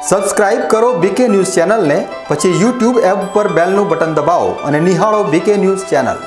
Subscribe કરો બીકે news ચેનલને, પછી YouTube એપ પર બેલનું બટન દબાવો અને નિહાળો બીકે ન્યૂઝ ચેનલ।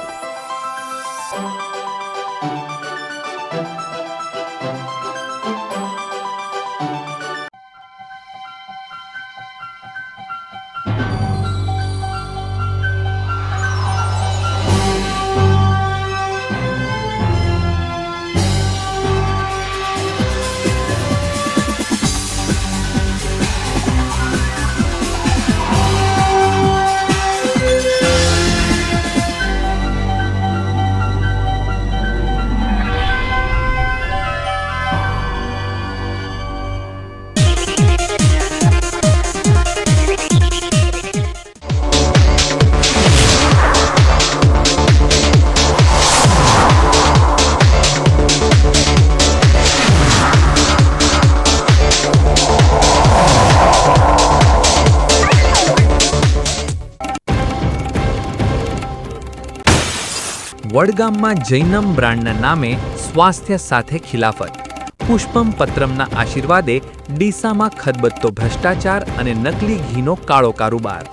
વડગામમાં જૈનમ બ્રાન્ડના નામે સ્વાસ્થ્ય સાથે ખિલાફત। પુષ્પમ પત્રમના આશીર્વાદે ડીસામાં ખદબદતો ભ્રષ્ટાચાર અને નકલી ઘીનો કાળો કારોબાર।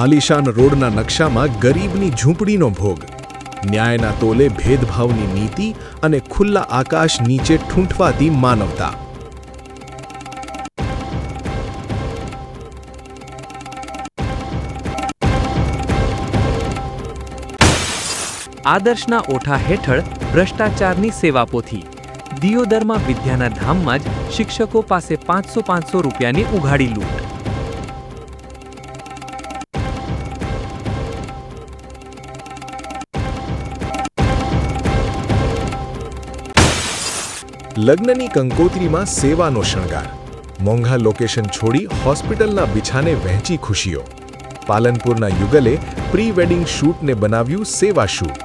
આલિશાન રોડના નકશામાં ગરીબની ઝૂંપડીનો ભોગ, ન્યાયના તોલે ભેદભાવની નીતિ અને ખુલ્લા આકાશ નીચે ઠૂંઠવાતી માનવતા। આદર્શના ઓઠા હેઠળ ભ્રષ્ટાચારની સેવાપોથી। દિયોદરમાં વિદ્યાના ધામમાં જ શિક્ષકો પાસે 500 રૂપિયાની ઉઘાડી લૂંટ। લગ્નની કંકોત્રીમાં સેવાનો શણગાર, મોંઘા લોકેશન છોડી હોસ્પિટલના બિછાને વહેંચી ખુશીઓ। પાલનપુરના યુગલે પ્રી વેડિંગ શૂટને બનાવ્યું સેવા શૂટ।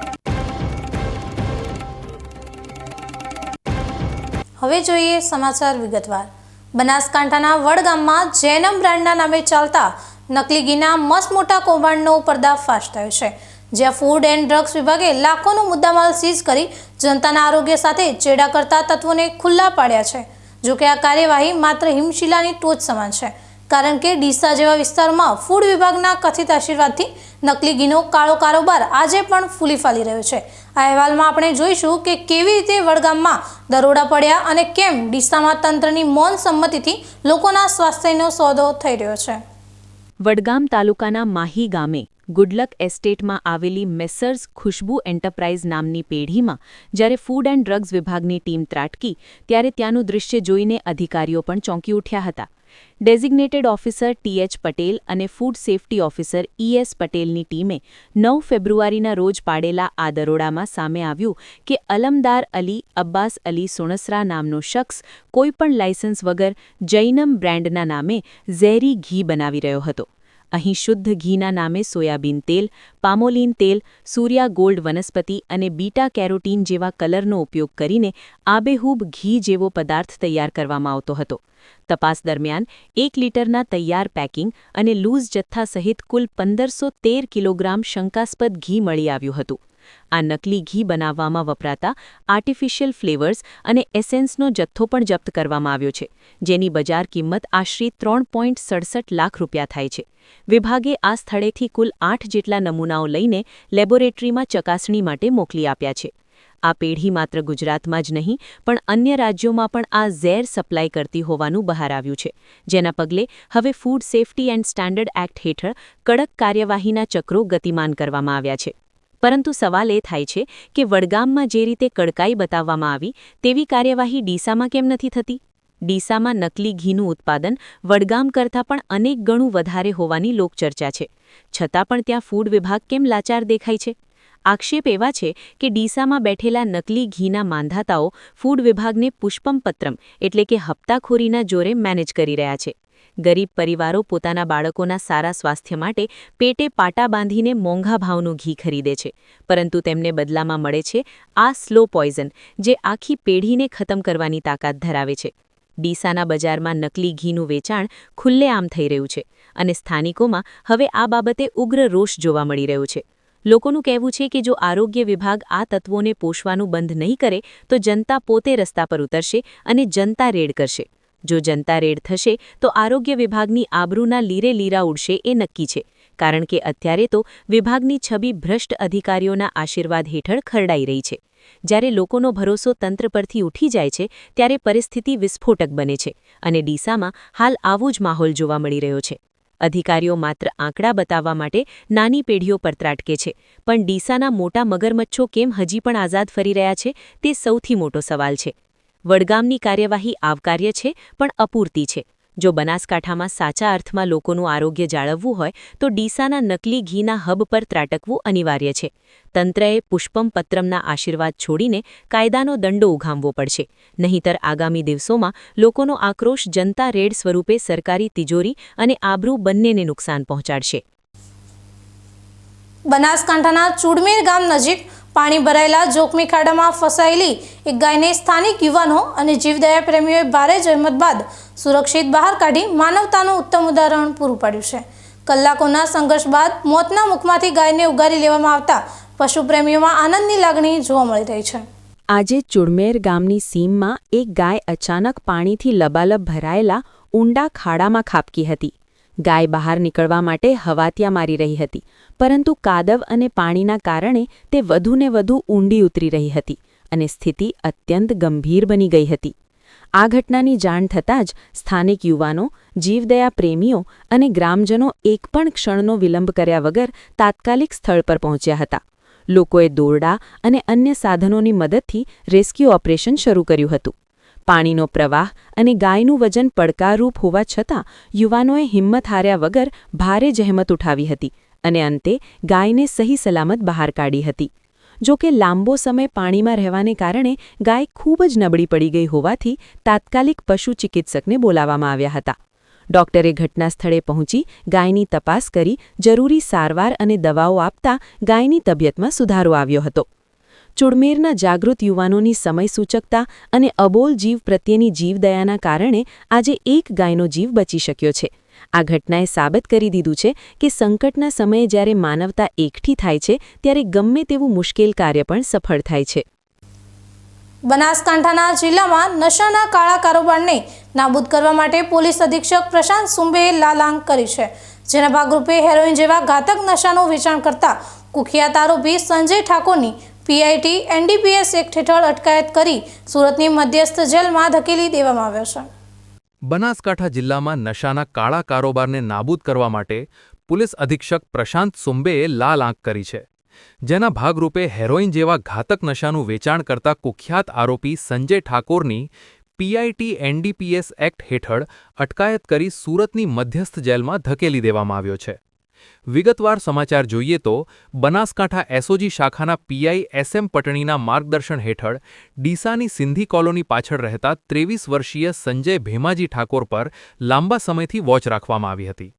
હવે જોઈએ સમાચાર વિગતવાર। બનાસકાંઠાના વડગામમાં જૈનમ બ્રાન્ડના નામે ચાલતા નકલી ઘીના મસ્ત મોટા કૌભાંડનો પર્દાફાશ થયો છે, જ્યાં ફૂડ એન્ડ ડ્રગ્સ વિભાગે લાખોનો મુદ્દામાલ સીઝ કરી જનતાના આરોગ્ય સાથે ચેડા કરતા તત્વોને ખુલ્લા પાડ્યા છે। જોકે આ કાર્યવાહી માત્ર હિમશિલાની ટોચ સમાન છે, કારણ કે ડીસા જેવા વિસ્તારમાં ફૂડ વિભાગના કથિત આશીર્વાદથી નકલી ઘીનો કાળો કારોબાર આજે પણ ફૂલી ફાલી રહ્યો છે। આ અહેવાલમાં આપણે જોઈશું કે કેવી રીતે વડગામમાં દરોડા પડ્યા અને કેમ ડીસામાં તંત્રની મૌન સંમતિથી લોકોના સ્વાસ્થ્યનો સોદો થઈ રહ્યો છે। વડગામ તાલુકાના માહી ગામે ગુડલક એસ્ટેટમાં આવેલી મેસર્સ ખુશ્બુ એન્ટરપ્રાઇઝ નામની પેઢીમાં જ્યારે ફૂડ એન્ડ ડ્રગ્સ વિભાગની ટીમ ત્રાટકી, ત્યારે ત્યાંનું દૃશ્ય જોઈને અધિકારીઓ પણ ચોંકી ઉઠ્યા હતા। Designated officer ટી.એચ. પટેલ અને ફૂડ સેફ્ટી ઓફિસર ઈ.એસ. પટેલની ટીમે 9 ફેબ્રુઆરીના રોજ પાડેલા આ દરોડામાં સામે આવ્યું કે અલમદાર અલી અબ્બાસ અલી સુણસરા નામનો શખ્સ કોઈપણ લાયસન્સ વગર જૈનમ બ્રાન્ડના નામે ઝેરી ઘી બનાવી રહ્યો હતો। અહીં શુદ્ધ ઘીના નામે સોયાબીન તેલ, પામોલીન તેલ, સૂર્યા ગોલ્ડ વનસ્પતિ અને બીટા કેરોટીન જેવા કલરનો ઉપયોગ કરીને આબેહૂબ ઘી જેવો પદાર્થ તૈયાર કરવામાં આવતો હતો। તપાસ દરમિયાન 1 લીટરના તૈયાર પેકિંગ અને લૂઝ જથ્થા સહિત કુલ 1513 કિલોગ્રામ શંકાસ્પદ ઘી મળી આવ્યું હતું। આ નકલી ઘી બનાવવામાં વપરાતા આર્ટિફિશિયલ ફ્લેવર્સ અને એસેન્સનો જથ્થો પણ જપ્ત કરવામાં આવ્યો છે, જેની બજાર કિંમત આશરે 3.67 લાખ રૂપિયા થાય છે। વિભાગે આ સ્થળેથી કુલ 8 જેટલા નમૂનાઓ લઈને લેબોરેટરીમાં ચકાસણી માટે મોકલી આપ્યા છે। આ પેઢી માત્ર ગુજરાતમાં જ નહીં પણ અન્ય રાજ્યોમાં પણ આ ઝેર સપ્લાય કરતી હોવાનું બહાર આવ્યું છે, જેના પગલે હવે food safety and standard act હેઠળ કડક કાર્યવાહીના ચક્રો ગતિમાન કરવામાં આવ્યા છે। પરંતુ સવાલ એ થાય છે કે વડગામમાં જે રીતે કડકાઈ બતાવવામાં આવી તેવી કાર્યવાહી ડીસામાં કેમ નથી થતી? ડીસામાં નકલી ઘીનું ઉત્પાદન વડગામ કરતાં પણ અનેક ગણું વધારે હોવાની લોકચર્ચા છે, છતાં પણ ત્યાં ફૂડ વિભાગ કેમ લાચાર દેખાય છે? આક્ષેપ એવા છે કે ડીસામાં બેઠેલા નકલી ઘીના માંધાતાઓ ફૂડ વિભાગને પુષ્પમ પત્રમ એટલે કે હપ્તાખોરીના જોરે મેનેજ કરી રહ્યા છે। ગરીબ પરિવારો પોતાના બાળકોના સારા સ્વાસ્થ્ય માટે પેટે પાટા બાંધીને મોંઘા ભાવનું ઘી ખરીદે છે, પરંતુ તેમને બદલામાં મળે છે આ સ્લો પોઈઝન, જે આખી પેઢીને ખતમ કરવાની તાકાત ધરાવે છે। ડીસાના બજારમાં નકલી ઘીનું વેચાણ ખુલ્લેઆમ થઈ રહ્યું છે અને સ્થાનિકોમાં હવે આ બાબતે ઉગ્ર રોષ જોવા મળી રહ્યો છે। લોકોનું કહેવું છે કે જો આરોગ્ય વિભાગ આ તત્વોને પોષવાનું બંધ નહીં કરે તો જનતા પોતે રસ્તા પર ઉતરશે અને જનતા રેડ કરશે. જો જનતા રેડ થશે તો આરોગ્ય વિભાગની આબરૂના લીરે લીરા ઉડશે એ નક્કી છે, કારણ કે અત્યારે તો વિભાગની છબી ભ્રષ્ટ અધિકારીઓના આશીર્વાદ હેઠળ ખરડાઈ રહી છે. જ્યારે લોકોનો ભરોસો તંત્ર પરથી ઉઠી જાય છે ત્યારે પરિસ્થિતિ વિસ્ફોટક બને છે અને ડીસામાં હાલ આવો જ માહોલ જોવા મળી રહ્યો છે. અધિકારીઓ માત્ર આંકડા બતાવવા માટે નાની પેઢીઓ પર ત્રાટકે છે, પણ ડીસાના મોટા મગરમચ્છો કેમ હજી પણ આઝાદ ફરી રહ્યા છે તે સૌથી મોટો સવાલ છે. વડગામની કાર્યવાહી આવકાર્ય છે પણ અપૂરતી છે. જો બનાસકાંઠામાં સાચા અર્થમાં લોકોનું આરોગ્ય જાળવવું હોય તો ડીસાના નકલી ઘીના હબ પર ત્રાટકવું અનિવાર્ય છે. તંત્રએ પુષ્પમ પત્રમના આશીર્વાદ છોડીને કાયદાનો દંડો ઉઘામવો પડશે, નહીંતર આગામી દિવસોમાં લોકોનો આક્રોશ જનતા રેડ સ્વરૂપે સરકારી તિજોરી અને આબરૂ બંનેને નુકસાન પહોંચાડશે. બનાસકાંઠાના ચુડમેર ગામ નજીક પાણી ભરાયેલા જોખમી ખાડામાં ફસાયેલી એક ગાયને સ્થાનિક યુવાનો અને જીવદયા પ્રેમીઓએ ભારે જહેમત બાદ સુરક્ષિત બહાર કાઢી માનવતાનું ઉત્તમ ઉદાહરણ પૂરું પાડ્યું છે. કલાકોના સંઘર્ષ બાદ મોતના મુખમાંથી ગાયને ઉગારી લેવામાં આવતા પશુપ્રેમીઓમાં આનંદની લાગણી જોવા મળી રહી છે. આજે ચુડમેર ગામની સીમમાં એક ગાય અચાનક પાણીથી લબાલબ ભરાયેલા ઊંડા ખાડામાં ખાબકી હતી. ગાય બહાર નીકળવા માટે હવાતિયા મારી રહી હતી, પરંતુ કાદવ અને પાણીના કારણે તે વધુને વધુ ઊંડી ઉતરી રહી હતી અને સ્થિતિ અત્યંત ગંભીર બની ગઈ હતી. આ ઘટનાની જાણ થતાં જ સ્થાનિક યુવાનો, જીવદયા પ્રેમીઓ અને ગ્રામજનો એક પણ ક્ષણનો વિલંબ કર્યા વગર તાત્કાલિક સ્થળ પર પહોંચ્યા હતા. લોકોએ દોરડા અને અન્ય સાધનોની મદદથી રેસ્ક્યુ ઓપરેશન શરૂ કર્યું હતું. પાણીનો પ્રવાહ અને ગાયનું વજન પડકારરૂપ હોવા છતાં યુવાનોએ હિંમત હાર્યા વગર ભારે જહેમત ઉઠાવી હતી અને અંતે ગાયને સહી સલામત બહાર કાઢી હતી. જો કે લાંબો સમય પાણીમાં રહેવાને કારણે ગાય ખૂબ જ નબળી પડી ગઈ હોવાથી તાત્કાલિક પશુ ચિકિત્સકને બોલાવવામાં આવ્યા હતા. ડોક્ટરે ઘટના સ્થળે પહોંચી ગાયની તપાસ કરી જરૂરી સારવાર અને દવાઓ આપતા ગાયની તબિયતમાં સુધારો આવ્યો હતો. ચુડમેરના જાગૃત યુવાનોની સમયસૂચકતા અને અબોલ જીવ પ્રત્યેની જીવદયાના કારણે આજે એક ગાયનો જીવ બચી શક્યો છે. આ ઘટનાએ સાબિત કરી દીધું છે કે સંકટના સમયે જ્યારે માનવતા એકઠી થાય છે ત્યારે ગમે તેવું મુશ્કેલ કાર્ય પણ સફળ થાય છે. બનાસકાંઠાના જિલ્લામાં નશાના કાળા કારોબારને નાબૂદ કરવા માટે પોલીસ અધિક્ષક પ્રશાંત સુંબેએ લાલાંગ કરી છે, જેના ભાગરૂપે હેરોઇન જેવા ઘાતક નશાનું વેચાણ કરતા કુખ્યાત આરોપી સંજય ઠાકોરની પીઆઈટી એનડીપીએસ એક્ટ હેઠળ અટકાયત કરી સુરતની મધ્યસ્થ જેલમાં ધકેલી દેવામાં આવ્યો છે. બનાસકાંઠા જિલ્લામાં નશાના કાળા કારોબારને નાબૂદ કરવા માટે પોલીસ અધિક્ષક પ્રશાંત સુંબેએ લાલ આંખ કરી છે, જેના ભાગરૂપે હેરોઇન જેવા ઘાતક નશાનું વેચાણ કરતા કુખ્યાત આરોપી સંજય ઠાકોરની પીઆઈટી એનડીપીએસ એક્ટ હેઠળ અટકાયત કરી સુરતની મધ્યસ્થ જેલમાં ધકેલી દેવામાં આવ્યો છે. વિગતવાર સમાચાર જોઈએ તો બનાસકાંઠા એસઓજી શાખાના પીઆઈ એસએમ પટણીના માર્ગદર્શન હેઠળ ડીસાની સિંધી કોલોની પાછળ રહેતા 23 વર્ષીય સંજય ભેમાજી ઠાકોર પર લાંબા સમયથી વોચ રાખવામાં આવી હતી.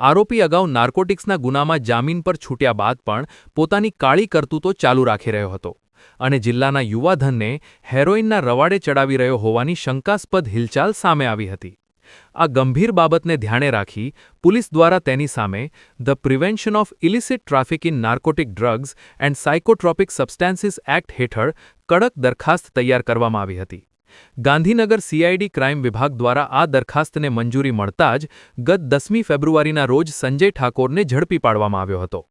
આરોપી અગાઉ નાર્કોટિક્સના ગુનામાં જામીન પર છૂટ્યા બાદ પણ પોતાની કાળી કરતૂતો ચાલુ રાખી રહ્યો હતો અને જિલ્લાના યુવાધનને હેરોઇનના રવાડે ચડાવી રહ્યો હોવાની શંકાસ્પદ હિલચાલ સામે આવી હતી. આ ગંભીર બાબતને ધ્યાને રાખી પોલીસ દ્વારા તેની સામે the prevention of illicit traffic in narcotic drugs and psychotropic substances act હેઠળ કડક દરખાસ્ત તૈયાર કરવામાં આવી હતી. ગાંધીનગર સીઆઈડી ક્રાઇમ વિભાગ દ્વારા આ દરખાસ્તને મંજૂરી મળતા જ ગત 10મી ફેબ્રુઆરીના રોજ સંજય ઠાકોરને ઝડપી પાડવામાં આવ્યો હતો.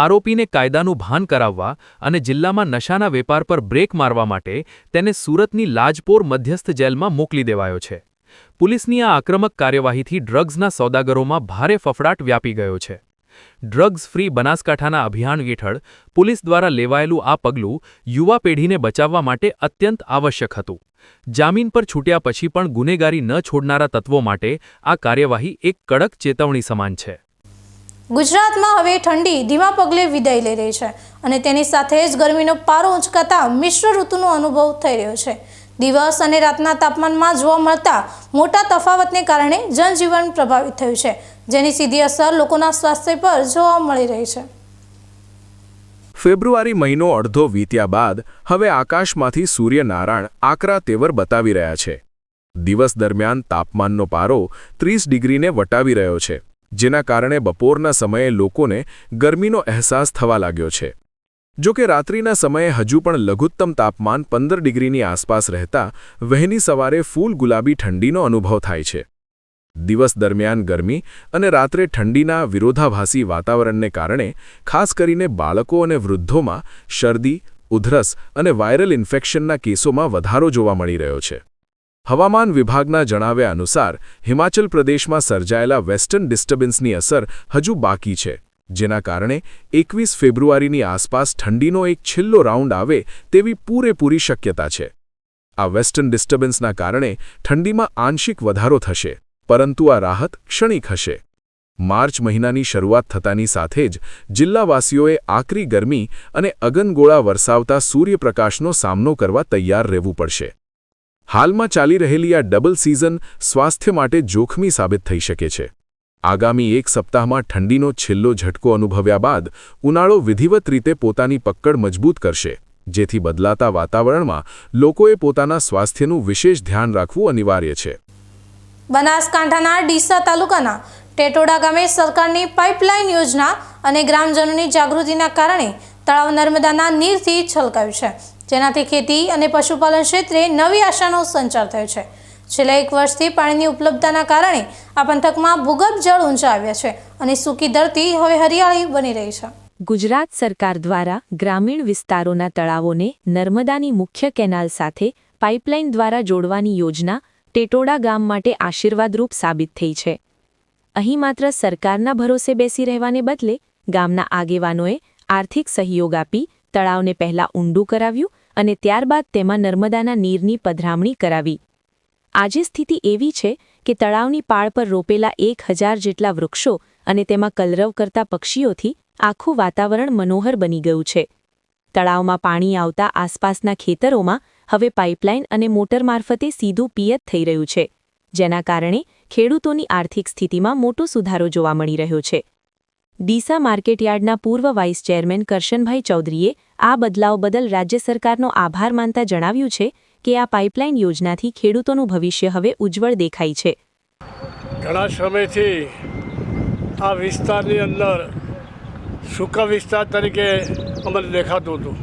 આરોપીને કાયદાનું ભાન કરાવવા અને જિલ્લામાં નશાના વેપાર પર બ્રેક મારવા માટે તેને સુરતની લાજપોર મધ્યસ્થ જેલમાં મોકલી દેવાયો છે. પોલીસની આ આક્રમક કાર્યવાહીથી ડ્રગ્સના સોદાગરોમાં ભારે ફફડાટ વ્યાપી ગયો છે. ડ્રગ્સ ફ્રી બનાસકાંઠાના અભિયાન હેઠળ પોલીસ દ્વારા લેવાયેલું આ પગલું યુવા પેઢીને બચાવવા માટે અત્યંત આવશ્યક હતું. જામીન પર છૂટ્યા પછી પણ ગુનેગારી ન છોડનારા તત્વો માટે આ કાર્યવાહી એક કડક ચેતવણી સમાન છે. ગુજરાતમાં હવે ઠંડી ધીમા પગલે વિદાય લઈ રહી છે અને તેની સાથે જ ગરમીનો પારો ઉંચકાતા મિશ્ર ઋતુનો અનુભવ થઈ રહ્યો છે. દિવસ અને રાતના તાપમાનમાં જોવા મળતા મોટા તફાવતને કારણે જનજીવન પ્રભાવિત થયું છે, જેની સીધી અસર લોકોના સ્વાસ્થ્ય પર જોવા મળી રહી છે. ફેબ્રુઆરી મહિનો અડધો વીત્યા બાદ હવે આકાશમાંથી સૂર્યનારાયણ આકરા તેવર બતાવી રહ્યા છે. દિવસ દરમિયાન તાપમાનનો પારો 30 ડિગ્રીને વટાવી રહ્યો છે, જેના કારણે બપોરના સમયે લોકોને ગરમીનો અહેસાસ થવા લાગ્યો છે. જો કે રાત્રિના સમયે હજુ પણ લઘુત્તમ તાપમાન 15 ડિગ્રીની આસપાસ રહેતા વહેલી સવારે ફૂલ ગુલાબી ઠંડીનો અનુભવ થાય છે. દિવસ દરમિયાન ગરમી અને રાત્રે ઠંડીના વિરોધાભાસી વાતાવરણને કારણે ખાસ કરીને બાળકો અને વૃદ્ધોમાં શરદી, ઉધરસ અને વાયરલ ઇન્ફેક્શનના કેસોમાં વધારો જોવા મળી રહ્યો છે. હવામાન વિભાગના જણાવ્યા અનુસાર હિમાચલ પ્રદેશમાં સર્જાયેલા વેસ્ટર્ન ડિસ્ટર્બન્સની અસર હજુ બાકી છે, જેના કારણે 21 ફેબ્રુઆરીની આસપાસ ઠંડીનો એક છેલ્લો રાઉન્ડ આવે તેવી પૂરેપૂરી શક્યતા છે. આ વેસ્ટર્ન ડિસ્ટર્બન્સના કારણે ઠંડીમાં આંશિક વધારો થશે, પરંતુ આ રાહત ક્ષણિક હશે. માર્ચ મહિનાની શરૂઆત થતાની સાથે જ જિલ્લાવાસીઓએ આકરી ગરમી અને અગનગોળા વરસાવતા સૂર્યપ્રકાશનો સામનો કરવા તૈયાર રહેવું પડશે. હાલમાં ચાલી રહેલી આ ડબલ સિઝન સ્વાસ્થ્ય માટે જોખમી સાબિત થઈ શકે છે. આગામી એક સપ્તાહમાં ઠંડીનો છેલ્લો ઝટકો અનુભવ્યા બાદ ઉનાળો વિધિવત રીતે પોતાની પકડ મજબૂત કરશે, જેથી બદલાતા વાતાવરણમાં લોકોએ પોતાના સ્વાસ્થ્યનું વિશેષ ધ્યાન રાખવું અનિવાર્ય છે. બનાસકાંઠાના ડીસા તાલુકાના ટેટોડા ગામે સરકારની પાઇપલાઇન યોજના અને ગ્રામજનોની જાગૃતિના કારણે તળાવ નર્મદાના નીરથી છલકાયું છે, જેનાથી ખેતી અને પશુપાલન ક્ષેત્રે નવી આશાનો સંચાર થયો છે. છેલ્લા 1 વર્ષથી પાણીની ઉપલબ્ધતાના કારણે આ પંથકમાં ભૂગર્ભ જળ ઊંચા આવ્યા છે અને સૂકી ધરતી હવે હરિયાળી બની રહી છે. ગુજરાત સરકાર દ્વારા ગ્રામીણ વિસ્તારોના તળાવોને નર્મદાની મુખ્ય કેનાલ સાથે પાઇપલાઇન દ્વારા જોડવાની યોજના ટેટોડા ગામ માટે આશીર્વાદરૂપ સાબિત થઈ છે. અહીં માત્ર સરકારના ભરોસે બેસી રહેવાને બદલે ગામના આગેવાનોએ આર્થિક સહયોગ આપી તળાવને પહેલાં ઊંડું કરાવ્યું અને ત્યારબાદ તેમાં નર્મદાના નીરની પધરામણી કરાવી. આજે સ્થિતિ એવી છે કે તળાવની પાળ પર રોપેલા 1000 જેટલા વૃક્ષો અને તેમાં કલરવ કરતા પક્ષીઓથી આખું વાતાવરણ મનોહર બની ગયું છે. તળાવમાં પાણી આવતા આસપાસના ખેતરોમાં હવે પાઇપલાઇન અને મોટર મારફતે સીધું પિયત થઈ રહ્યું છે, જેના કારણે ખેડૂતોની આર્થિક સ્થિતિમાં મોટો સુધારો જોવા મળી રહ્યો છે. ડીસા માર્કેટયાર્ડના પૂર્વ વાઇસ ચેરમેન કરશનભાઈ ચૌધરીએ આ બદલાવ બદલ રાજ્ય સરકારનો આભાર માનતા જણાવ્યું છે કે આ પાઇપલાઇન યોજનાથી ખેડૂતોનું ભવિષ્ય હવે ઉજ્જવળ દેખાય છે. ઘણા સમયથી આ વિસ્તારની અંદર સૂકા વિસ્તાર તરીકે અમને દેખાતું હતું.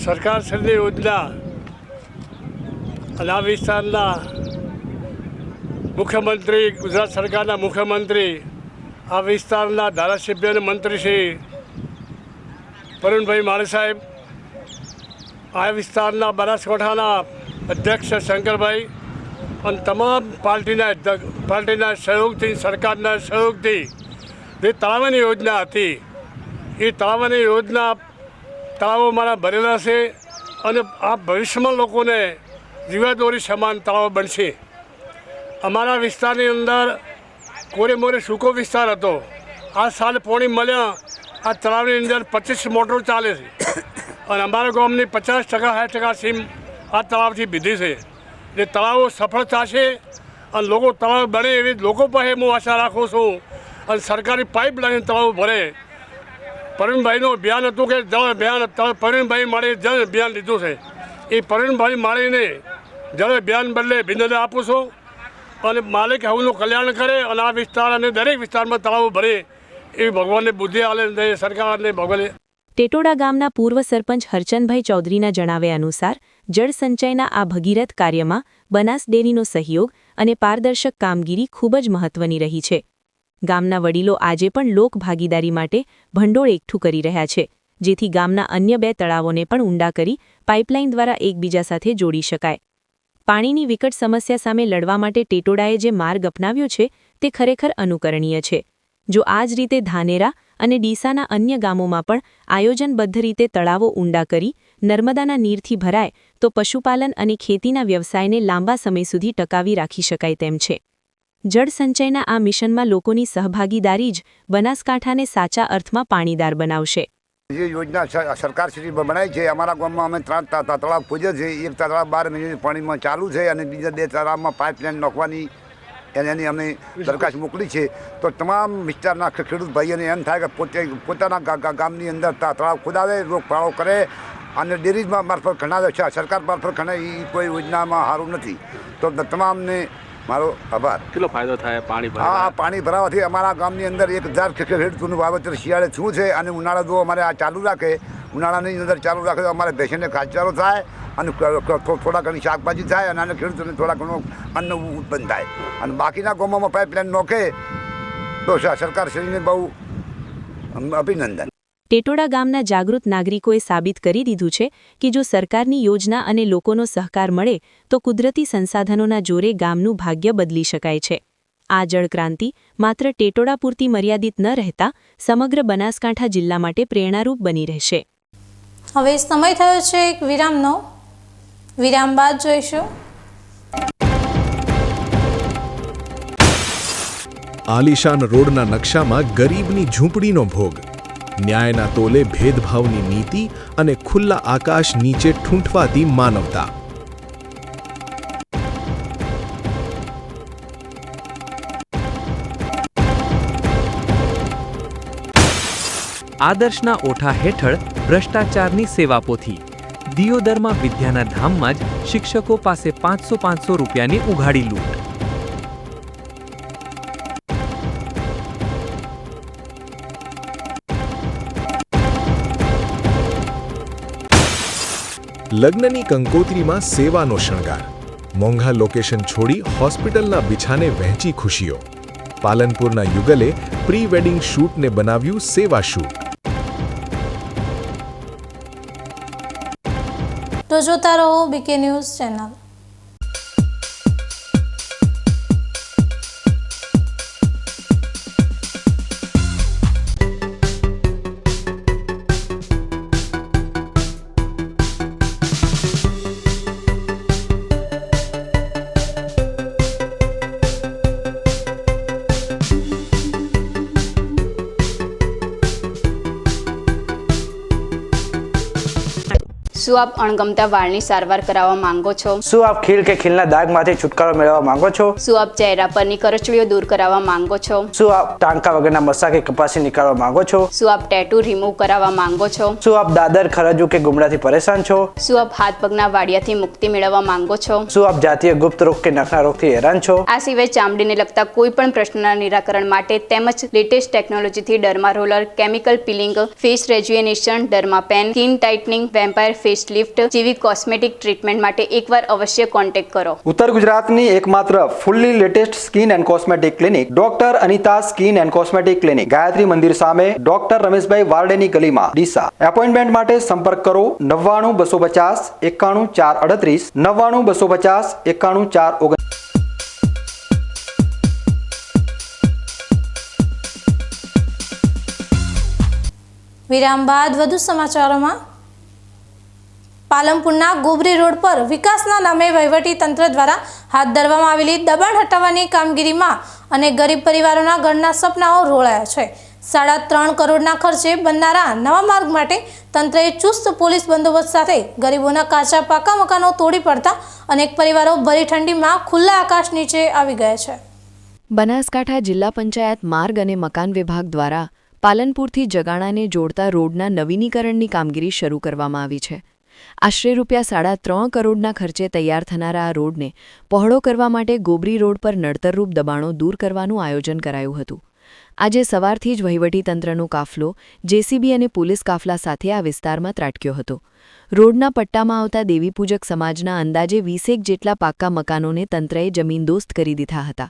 સરકારશ્રીની યોજના અને આ વિસ્તારના મુખ્યમંત્રી, ગુજરાત સરકારના મુખ્યમંત્રી, આ વિસ્તારના ધારાસભ્ય અને મંત્રી શ્રી પરવીનભાઈ માળી સાહેબ, આ વિસ્તારના બનાસકાંઠાના અધ્યક્ષ શંકરભાઈ અને તમામ પાર્ટીના સહયોગથી, સરકારના સહયોગથી જે તળાવની યોજના હતી એ તળાવની યોજના તળાવો મારા ભરેલા છે અને આ ભવિષ્યમાં લોકોને જીવાદોરી સમાન તળાવ બનશે. અમારા વિસ્તારની અંદર કોરે મોરે સૂકો વિસ્તાર હતો. આ સાલ પોણી મળ્યા આ તળાવની અંદર 25 મોટરો ચાલે છે અને અમારા ગામની 50% 60% સીમ આ તળાવથી બીધી છે. જે તળાવો સફળ થશે અને લોકો તળાવ બને એવી લોકો પાસે હું આશા રાખું છું. અને સરકારી પાઇપલાઇન તળાવ ભરે. પરવીનભાઈનું અભિયાન હતું કે જળ અભિયાન, પરવીનભાઈ માળીએ જળ અભિયાન લીધું છે. એ પરવીનભાઈ માળીને જળ અભિયાન બદલે અભિનંદન આપું છું અને માલિક હવનું કલ્યાણ કરે અને આ વિસ્તાર અને દરેક વિસ્તારમાં તળાવો ભરે એવી ભગવાનને બુદ્ધિ આલે, સરકારને ભગવાને. ટેટોડા ગામના પૂર્વ સરપંચ હરચંદભાઈ ચૌધરીના જણાવ્યા અનુસાર જળ સંચયના આ ભગીરથ કાર્યમાં બનાસ ડેરીનો સહયોગ અને પારદર્શક કામગીરી ખૂબ જ મહત્વની રહી છે. ગામના વડીલો આજે પણ લોક ભાગીદારી માટે ભંડોળ એકઠું કરી રહ્યા છે, જેથી ગામના અન્ય 2 તળાવોને પણ ઊંડા કરી પાઇપલાઇન દ્વારા એકબીજા સાથે જોડી શકાય. પાણીની વિકટ સમસ્યા સામે લડવા માટે ટેટોડાએ જે માર્ગ અપનાવ્યો છે તે ખરેખર અનુકરણીય છે. જો આ જ રીતે ધાનેરા અને ડીસાના અન્ય ગામોમાં પણ આયોજનબદ્ધ રીતે તળાવો ઊંડા કરી નર્મદાના નીરથી ભરાય તો પશુપાલન અને ખેતીના વ્યવસાયને લાંબા સમય સુધી ટકાવી રાખી શકાય તેમ છે. જળ સંચયના આ મિશનમાં લોકોની સહભાગીદારી જ બનાસકાંઠાને સાચા અર્થમાં પાણીદાર બનાવશે. જે યોજના સરકારશ્રી બનાવી છે, અમારા ગામમાં અમે 3 તળાવ પૂજ્યો છે. એક તળાવ 12 મહિનાથી પાણીમાં ચાલુ છે અને બીજા 2 તળાવમાં પાઇપલાઇન નાખવાની એની અમે દરખાસ્ત મોકલી છે. તો તમામ વિસ્તારના ખેડૂત ભાઈઓને એમ થાય કે પોતાના ગામની અંદર તળાવ ખોદાવે, રોગફાળો કરે અને ડેરીમાં મારફત ખણાવે છે. સરકાર મારફત ખણાવે એ કોઈ યોજનામાં સારું નથી. તો તમામને મારો આભાર. કેટલો ફાયદો થાય પાણી આ પાણી ભરાવાથી અમારા ગામની અંદર 1000 ખેડૂતોનું વાવેતર શિયાળે થયું છે અને ઉનાળા જો અમારે આ ચાલુ રાખે, ઉનાળાની અંદર ચાલુ રાખે તો અમારે ભેંસને ઘાસચારો થાય અને થોડા ઘણી શાકભાજી થાય અને ખેડૂતોને થોડા ઘણું અન્ન ઉત્પન્ન થાય. અને બાકીના ગામોમાં પાઇપલાઇન નોખે તો સરકારશ્રીને બહુ અભિનંદન. ટેટોડા ગામના જાગૃત નાગરિકોએ સાબિત કરી દીધું છે કે જો સરકારની યોજના અને લોકોનો સહકાર મળે તો કુદરતી સંસાધનોના જોરે ગામનું ભાગ્ય બદલી શકાય છે. આ જળક્રાંતિ માત્ર ટેટોડા પૂરતી મર્યાદિત ન રહેતા સમગ્ર બનાસકાંઠા જિલ્લા માટે પ્રેરણારૂપ બની રહેશે. હવે સમય થયો છે એક વિરામનો. વિરામ બાદ જોઈશું આલિશાન રોડના નકશામાં ગરીબની ઝૂંપડીનો ભોગ, ન્યાયના તોલે ભેદભાવની નીતિ અને ખુલ્લા આકાશ નીચે ઠૂંઠવાતી માનવતા. આદર્શના ઓઠા હેઠળ ભ્રષ્ટાચારની સેવાપોથી દિયોદરમાં વિદ્યાના ધામમાં જ શિક્ષકો પાસે 500 રૂપિયાની ઉઘાડી લૂંટ. લગ્નની કંકોત્રીમાં સેવાનો શણગાર, મોંઘા લોકેશન છોડી હોસ્પિટલના બિછાને વહેંચી ખુશીઓ. પાલનપુરના યુગલે પ્રી વેડિંગ શૂટને બનાવ્યું સેવા શૂટ. તો જોતા રહો બીકે ન્યૂઝ ચેનલ. શું આપ અણગમતા વાળની સારવાર કરાવવા માંગો છો? શું આપ ખીલ કે ખીલના દાગમાંથી છુટકારો મેળવવા માંગો છો? શું આપ ચહેરા પરની કરચલીઓ દૂર કરાવવા માંગો છો? શું આપ ટાંકા વગરના મસા કે કપાસી નીકાળવા માંગો છો? શું આપ ટેટુ રિમૂવ કરાવવા માંગો છો? શું આપ દાદર, ખરજુ કે ગુમડાથી પરેશાન છો? શું આપ હાથ પગના વાડિયાથી મુક્તિ મેળવવા માંગો છો? શું આપ જાતીય ગુપ્ત રોગ કે નખના રોગથી હેરાન છો? આ સિવાય ચામડીને લગતા કોઈ પણ પ્રશ્નના નિરાકરણ માટે તેમજ લેટેસ્ટ ટેકનોલોજીથી derma roller, chemical peeling, face rejuvenation, derma pen, skin tightening, vampire face lift જેવી કોસ્મેટિક ટ્રીટમેન્ટ માટે એકવાર અવશ્ય કોન્ટેક્ટ કરો. ઉત્તર ગુજરાતની એકમાત્ર fully latest skin and cosmetic clinic doctor Anita skin and cosmetic clinic, Gayatri Mandir સામે, ડોક્ટર રમેશભાઈ વારડેની ગલીમાં, ડીસા. એપોઇન્ટમેન્ટ માટે સંપર્ક કરો 99 250 91 438, 99 250 91 439. વિરામ બાદ વધુ સમાચારોમાં. પાલનપુરના ગોબરી રોડ પર વિકાસના નામે વહીવટી તંત્ર દ્વારા હાથ ધરવામાં આવેલી દબાણ હટાવવાની કામગીરીમાં અને ગરીબ પરિવારોના ઘરના સપનાઓ રોળાયા છે. 3.5 કરોડના ખર્ચે બનનારા નવા માર્ગ માટે તંત્રએ ચુસ્ત પોલીસ બંદોબસ્ત સાથે ગરીબોના કાચા પાકા મકાનો તોડી પડતા અનેક પરિવારો ભરી ઠંડીમાં ખુલ્લા આકાશ નીચે આવી ગયા છે. બનાસકાંઠા જિલ્લા પંચાયત માર્ગ અને મકાન વિભાગ દ્વારા પાલનપુરથી જગાણાને જોડતા રોડના નવીનીકરણની કામગીરી શરૂ કરવામાં આવી છે. આશરે ₹3.5 કરોડના ખર્ચે તૈયાર થનારા આ રોડને પહોળો કરવા માટે ગોબરી રોડ પર નડતરરૂપ દબાણો દૂર કરવાનું આયોજન કરાયું હતું. આજે સવારથી જ વહીવટીતંત્રનો કાફલો જેસીબી અને પોલીસ કાફલા સાથે આ વિસ્તારમાં ત્રાટક્યો હતો. રોડના પટ્ટામાં આવતા દેવીપૂજક સમાજના અંદાજે 20 જેટલા પાક્કા મકાનોને તંત્રએ જમીનદોસ્ત કરી દીધા હતા.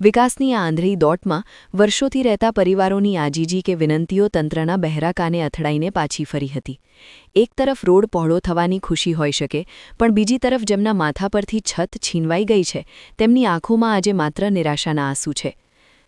વિકાસની આ આંધળી દોટમાં વર્ષોથી રહેતા પરિવારોની આજીજી કે વિનંતીઓ તંત્રના બહેરા કાને અથડાઈને પાછી ફરી હતી. એક તરફ રોડ પહોળો થવાની ખુશી હોઈ શકે, પણ બીજી તરફ જેમના માથા પરથી છત છીનવાઈ ગઈ છે તેમની આંખોમાં આજે માત્ર નિરાશાના આંસુ છે.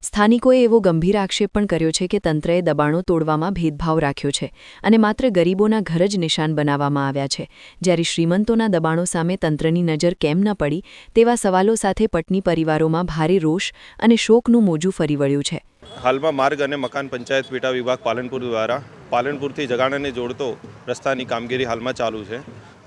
સ્થાનિકોએ એવો ગંભીર આક્ષેપ પણ કર્યો છે કે તંત્રએ દબાણો તોડવામાં ભેદભાવ રાખ્યો છે અને માત્ર ગરીબોના ઘર જ નિશાન બનાવવામાં આવ્યા છે, જ્યારે શ્રીમંતોના દબાણો સામે તંત્રની નજર કેમ ન પડી તેવા સવાલો સાથે પટની પરિવારોમાં ભારે રોષ અને શોકનું મોજું ફરી વળ્યું છે. હાલમાં માર્ગ અને મકાન પંચાયત પેટા વિભાગ પાલનપુર દ્વારા પાલનપુરથી જગાણાને જોડતો રસ્તાની કામગીરી હાલમાં ચાલુ છે,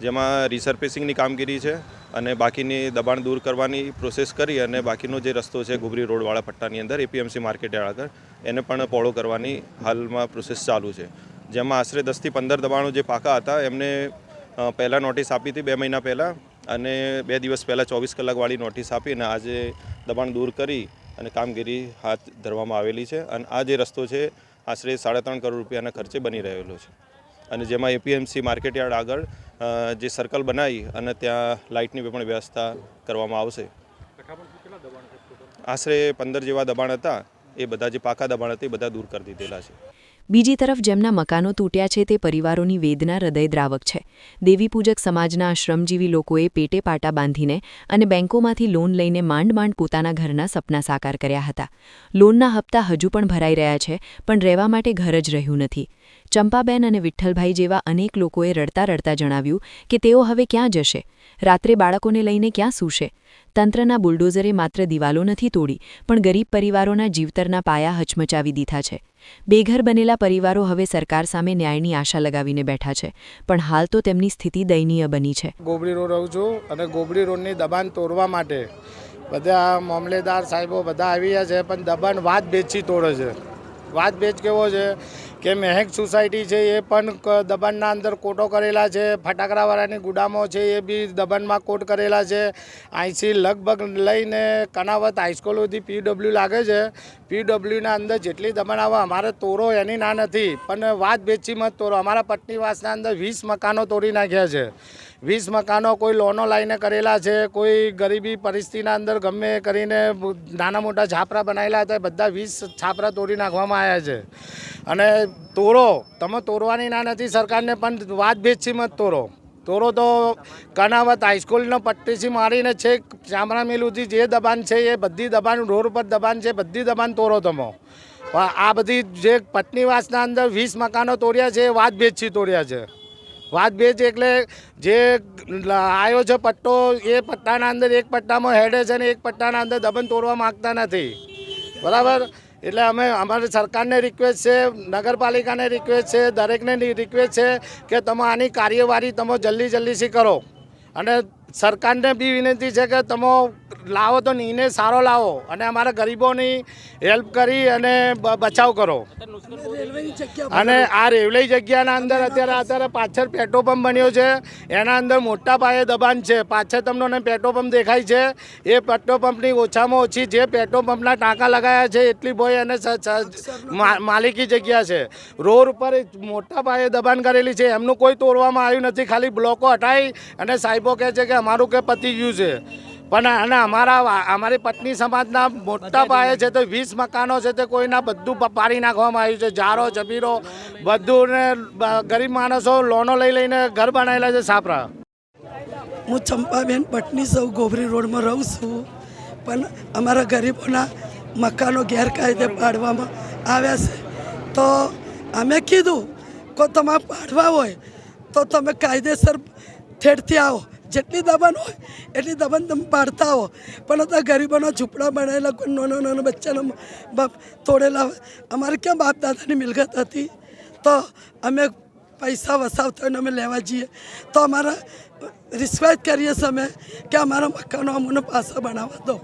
જેમાં રિસર્ફેસિંગની કામગીરી છે અને બાકીની દબાણ દૂર કરવાની પ્રોસેસ કરી અને બાકીનો જે રસ્તો છે ગોબરી રોડવાળા પટ્ટાની અંદર એપીએમસી માર્કેટ આગળ એને પણ પહોળો કરવાની હાલમાં પ્રોસેસ ચાલુ છે, જેમાં આશરે 10 થી 15 દબાણો જે પાકા હતા એમને પહેલાં નોટિસ આપી હતી 2 મહિના પહેલાં અને 2 દિવસ પહેલાં 24 કલાકવાળી નોટિસ આપી અને આજે દબાણ દૂર કરી અને કામગીરી હાથ ધરવામાં આવેલી છે અને આ જે રસ્તો છે આશરે 3.5 કરોડ રૂપિયાના ખર્ચે બની રહેલો છે અને જેમાં એપીએમસી માર્કેટયાર્ડ આગળ જે સર્કલ બનાવી અને ત્યાં લાઇટની પણ વ્યવસ્થા કરવામાં આવશે. આશરે 15 જેવા દબાણ હતા, એ બધા જે પાકા દબાણ હતા એ બધા દૂર કરી દીધેલા છે. બીજી તરફ જેમના મકાનો તૂટ્યા છે તે પરિવારોની વેદના હૃદયદ્રાવક છે. દેવીપૂજક સમાજના શ્રમજીવી લોકોએ પેટે પાટા બાંધીને અને બેંકોમાંથી લોન લઈને માંડ પોતાના ઘરના સપના સાકાર કર્યા હતા. લોનના હપ્તા હજુ પણ ભરાઈ રહ્યા છે, પણ રહેવા માટે ઘર જ રહ્યું નથી. ચંપાબેન અને વિઠ્ઠલભાઈ જેવા અનેક લોકોએ રડતા જણાવ્યું કે તેઓ હવે ક્યાં જશે, રાત્રે બાળકોને લઈને ક્યાં સૂશે. તંત્રના બુલડોઝરે માત્ર દિવાલો નથી તોડી, પણ ગરીબ પરિવારોના જીવતરના પાયા હચમચાવી દીધા છે. બેઘર બનેલા પરિવારો હવે સરકાર સામે ન્યાયની આશા લગાવીને બેઠા છે, પણ હાલ તો તેમની સ્થિતિ દયનીય બની છે. ગોબડી રોડ રહું છું અને ગોબડી રોડની દબાણ તોડવા માટે બધા મામલેદાર સાહેબો બધા આવી ગયા છે, પણ દબાણ વાત બેચી તોડે છે. વાત બેચ કેવો છે કે મહેક સોસાયટી છે એ પણ દબાણના અંદર કોટો કરેલા છે, ફટાકડાવાળાની ગુડામો છે એ બી દબાણમાં કોટ કરેલા છે. અહીંથી લગભગ લઈને કનાવત હાઈસ્કૂલ સુધી પીડબ્લ્યુ લાગે છે. પીડબ્લ્યુના અંદર જેટલી દબાણ આવે અમારે તોડો એની ના નથી, પણ વાત બેચી મત તોડો. અમારા પટનીવાસના અંદર 20 મકાનો તોડી નાખ્યા છે. 20 મકાનો કોઈ લોનો લઈને કરેલા છે, કોઈ ગરીબી પરિસ્થિતિના અંદર ગમે કરીને નાના મોટા છાપરા બનાવેલા હતા, બધા 20 છાપરા તોડી નાખવામાં આવ્યા છે. અને તોડો તમે તોડવાની ના નથી સરકારને, પણ વાત બેચી મત તોડો. તોડો તો કનાવત હાઈસ્કૂલનો પટ્ટીથી મારીને છે ચામડા મિલ સુધી જે દબાણ છે એ બધી દબાણ, રોડ પર દબાણ છે, બધી દબાણ તોડો તમે. આ બધી જે પટનીવાસના અંદર 20 મકાનો તોડ્યા છે એ વાત બેચી તોડ્યા છે. વાત બેચ એટલે જે આવ્યો છે પટ્ટો એ પટ્ટાના અંદર એક પટ્ટામાં હેડે છે અને એક પટ્ટાના અંદર દબાણ તોડવા માગતા નથી. બરાબર? એટલે અમે અમારી સરકારને રિક્વેસ્ટ છે, નગરપાલિકાને રિક્વેસ્ટ છે, દરેકને રિક્વેસ્ટ છે કે તમે આની કાર્યવાહી તમે જલ્દીથી કરો. અને સરકારને બી વિનંતી છે કે તમે લાવો તો નિર્ણય સારો લાવો અને અમારા ગરીબોની હેલ્પ કરી અને બચાવ કરો. અને આ રેલવે જગ્યાના અંદર અત્યારે પાછળ પેટ્રોલ પંપ બન્યો છે, એના અંદર મોટા પાયે દબાણ છે. પાછળ તમને પેટ્રોલ પંપ દેખાય છે, એ પેટ્રોલ પંપની ઓછામાં ઓછી જે પેટ્રોલ પંપના ટાંકા લગાવ્યા છે એટલી બોય અને માલિકી જગ્યા છે. રોડ ઉપર મોટા પાયે દબાણ કરેલી છે, એમનું કોઈ તોડવામાં આવ્યું નથી, ખાલી બ્લોકો હટાવી અને સાહેબો કહે છે કે અમારું કે પતી ગયું છે. પણ અને અમારી પટની સમાજના મોટા પાયે છે તો 20 મકાનો છે તે કોઈના બધું પાડી નાખવામાં આવ્યું છે. જારો જબીરો બધું ને ગરીબ માણસો લોનો લઈને ઘર બનાવેલા છે સાપરા. હું ચંપાબેન પટની સૌ ગોબરી રોડમાં રહું છું, પણ અમારા ગરીબોના મકાનો ગેરકાયદે પાડવામાં આવ્યા છે. તો અમે કીધું કે તમારે પાડવા હોય તો તમે કાયદેસર ઠેઠથી આવો, જેટલી દબાણ હોય એટલી દબાણ તમે પાડતા હો. પણ અત્યારે ગરીબોના ઝૂંપડા બનાવેલા, કોઈ નાના બચ્ચાના બાપ તોડેલા હોય. અમારે ક્યાં બાપ દાદાની મિલકત હતી તો અમે પૈસા વસાવતા હોય અમે લેવા જઈએ તો અમારા રિક્વેસ્ટ કરીએ છીએ અમે કે અમારા મકાનો અમને પાછા બનાવવા દો.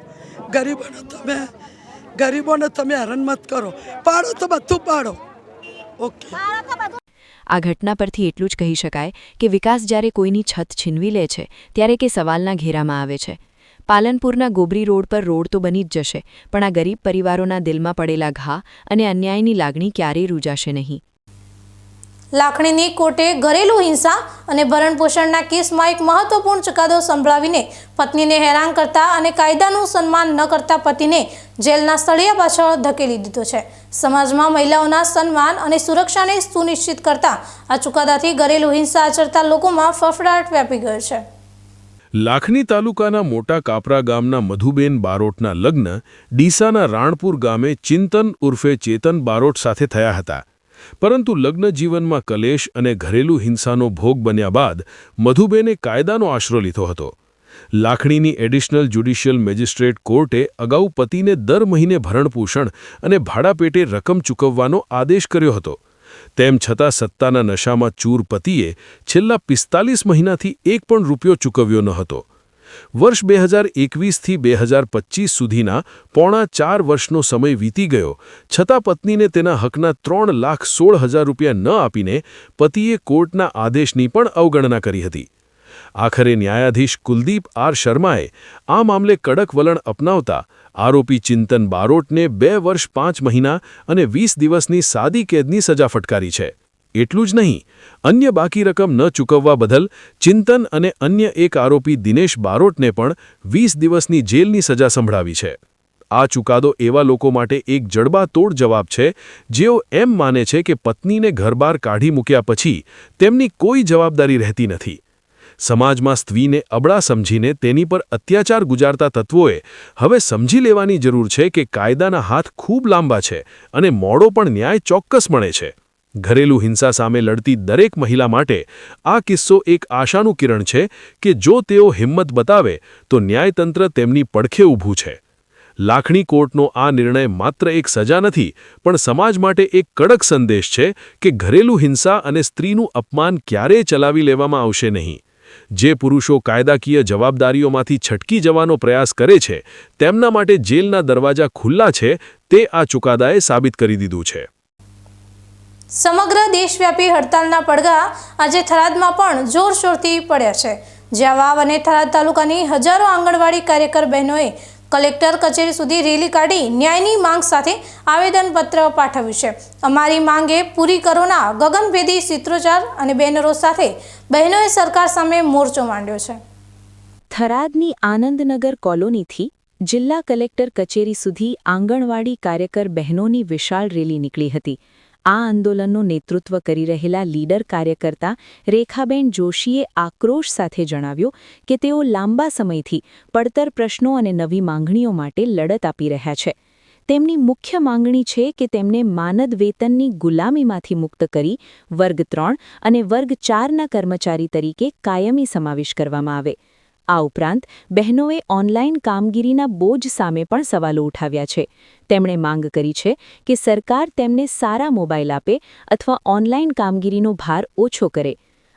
ગરીબોને તમે હેરાન મત કરો, પાડો તો બધું પાડો. ઓકે. આ ઘટના પરથી એટલું જ કહી શકાય કે વિકાસ જ્યારે કોઈની છત છીનવી લે છે ત્યારે કે સવાલના ઘેરામાં આવે છે. પાલનપુરના ગોબરી રોડ પર રોડ તો બની જ જશે, પણ આ ગરીબ પરિવારોના દિલમાં પડેલા ઘા અને અન્યાયની લાગણી ક્યારેય રૂજાશે નહીં. લાખણીની કોર્ટે ઘરેલું હિંસા અને ભરણપોષણના કેસમાં એક મહત્વપૂર્ણ ચુકાદો સંભળાવીને પત્નીને હેરાન કરતા અને કાયદાનું સન્માન ન કરતા પતિને જેલના સળિયા પાછળ ધકેલી દીધો છે. સમાજમાં મહિલાઓના સન્માન અને સુરક્ષાને સુનિશ્ચિત કરતા આ ચુકાદાથી ઘરેલું હિંસા આચરતા લોકોમાં ફફડાટ વ્યાપી ગયો છે. લાખણી તાલુકાના મોટા કાપરા ગામના મધુબેન બારોટના લગ્ન ડીસાના રાણપુર ગામે ચિંતન ઉર્ફે ચેતન બારોટ સાથે થયા હતા. પરંતુ લગ્ન જીવનમાં કલેશ અને ઘરેલું હિંસાનો ભોગ બન્યા બાદ મધુબેને કાયદાનો આશરો લીધો હતો. લાખણીની એડિશનલ જ્યુડિશિયલ મેજિસ્ટ્રેટ કોર્ટે અગાઉ પતિને દર મહિને ભરણપોષણ અને ભાડાપેટે રકમ ચૂકવવાનો આદેશ કર્યો હતો. તેમ છતાં સત્તાના નશામાં ચૂર પતિએ છેલ્લા 45 મહિનાથી એક પણ રૂપિયો ચૂકવ્યો ન હતો. વર્ષ 2021થી 2025 સુધીના પોણા 4 વર્ષનો સમય વીતી ગયો, છતાં પત્નીને તેના હકના 3,16,000 રૂપિયા ન આપીને પતિએ કોર્ટના આદેશની પણ અવગણના કરી હતી. આખરે ન્યાયાધીશ કુલદીપ આર શર્માએ આ મામલે કડક વલણ અપનાવતા આરોપી ચિંતન બારોટને 2 વર્ષ 5 મહિના અને 20 દિવસની સાદી કેદની સજા ફટકારી છે. એટલું જ નહીં, અન્ય બાકી રકમ ન ચૂકવવા બદલ ચિંતન અને અન્ય એક આરોપી દિનેશ બારોટને પણ 20 દિવસની જેલની સજા સંભળાવી છે. આ ચુકાદો એવા લોકો માટે એક જડબાતોડ જવાબ છે જેઓ એમ માને છે કે પત્નીને ઘરબહાર કાઢી મૂક્યા પછી તેમની કોઈ જવાબદારી રહેતી નથી. સમાજમાં સ્ત્રીને અબળા સમજીને તેની પર અત્યાચાર ગુજારતા તત્વોએ હવે સમજી લેવાની જરૂર છે કે કાયદાના હાથ ખૂબ લાંબા છે અને મોડો પણ ન્યાય ચોક્કસ મળે છે. ઘરેલું હિંસા સામે લડતી દરેક મહિલા માટે આ કિસ્સો એક આશાનું કિરણ છે કે જો તેઓ હિંમત બતાવે તો ન્યાયતંત્ર તેમની પડખે ઊભું છે. લાખણી કોર્ટનો આ નિર્ણય માત્ર એક સજા નથી પણ સમાજ માટે એક કડક સંદેશ છે કે ઘરેલું હિંસા અને સ્ત્રીનું અપમાન ક્યારેય ચલાવી લેવામાં આવશે નહીં. જે પુરુષો કાયદાકીય જવાબદારીઓમાંથી છટકી જવાનો પ્રયાસ કરે છે તેમના માટે જેલના દરવાજા ખુલ્લા છે તે આ ચુકાદાએ સાબિત કરી દીધું છે. સમગ્ર દેશવ્યાપી હડતાલના પડઘા આજે થરાદમાં પણ જોરશોરથી પડ્યા છે, જ્યાં વાવ અને થરાદ તાલુકાની હજારો આંગણવાડી કાર્યકર બહેનોએ કલેક્ટર કચેરી સુધી રેલી કાઢી ન્યાયની માંગ સાથે આવેદનપત્ર પાઠવ્યું છે. અમારી માંગે પૂરી કરોના ગગનભેદી સૂત્રોચ્ચાર અને બેનરો સાથે બહેનોએ સરકાર સામે મોરચો માંડ્યો છે. થરાદની આનંદનગર કોલોનીથી જિલ્લા કલેક્ટર કચેરી સુધી આંગણવાડી કાર્યકર બહેનોની વિશાળ રેલી નીકળી હતી. આ આંદોલનનું નેતૃત્વ કરી રહેલા લીડર કાર્યકર્તા રેખાબેન જોશીએ આક્રોશ સાથે જણાવ્યું કે તેઓ લાંબા સમયથી પડતર પ્રશ્નો અને નવી માંગણીઓ માટે લડત આપી રહ્યા છે. તેમની મુખ્ય માંગણી છે કે તેમને માનદ વેતનની ગુલામીમાંથી મુક્ત કરી વર્ગ 3 અને વર્ગ 4ના કર્મચારી તરીકે કાયમી સમાવેશ કરવામાં આવે. આ ઉપરાંત બહેનોએ ઓનલાઈન કામગીરીના બોજ સામે પણ સવાલો ઉઠાવ્યા છે. તેમણે માંગ કરી છે કે સરકાર તેમને સારા મોબાઈલ આપે અથવા ઓનલાઈન કામગીરીનો ભાર ઓછો કરે.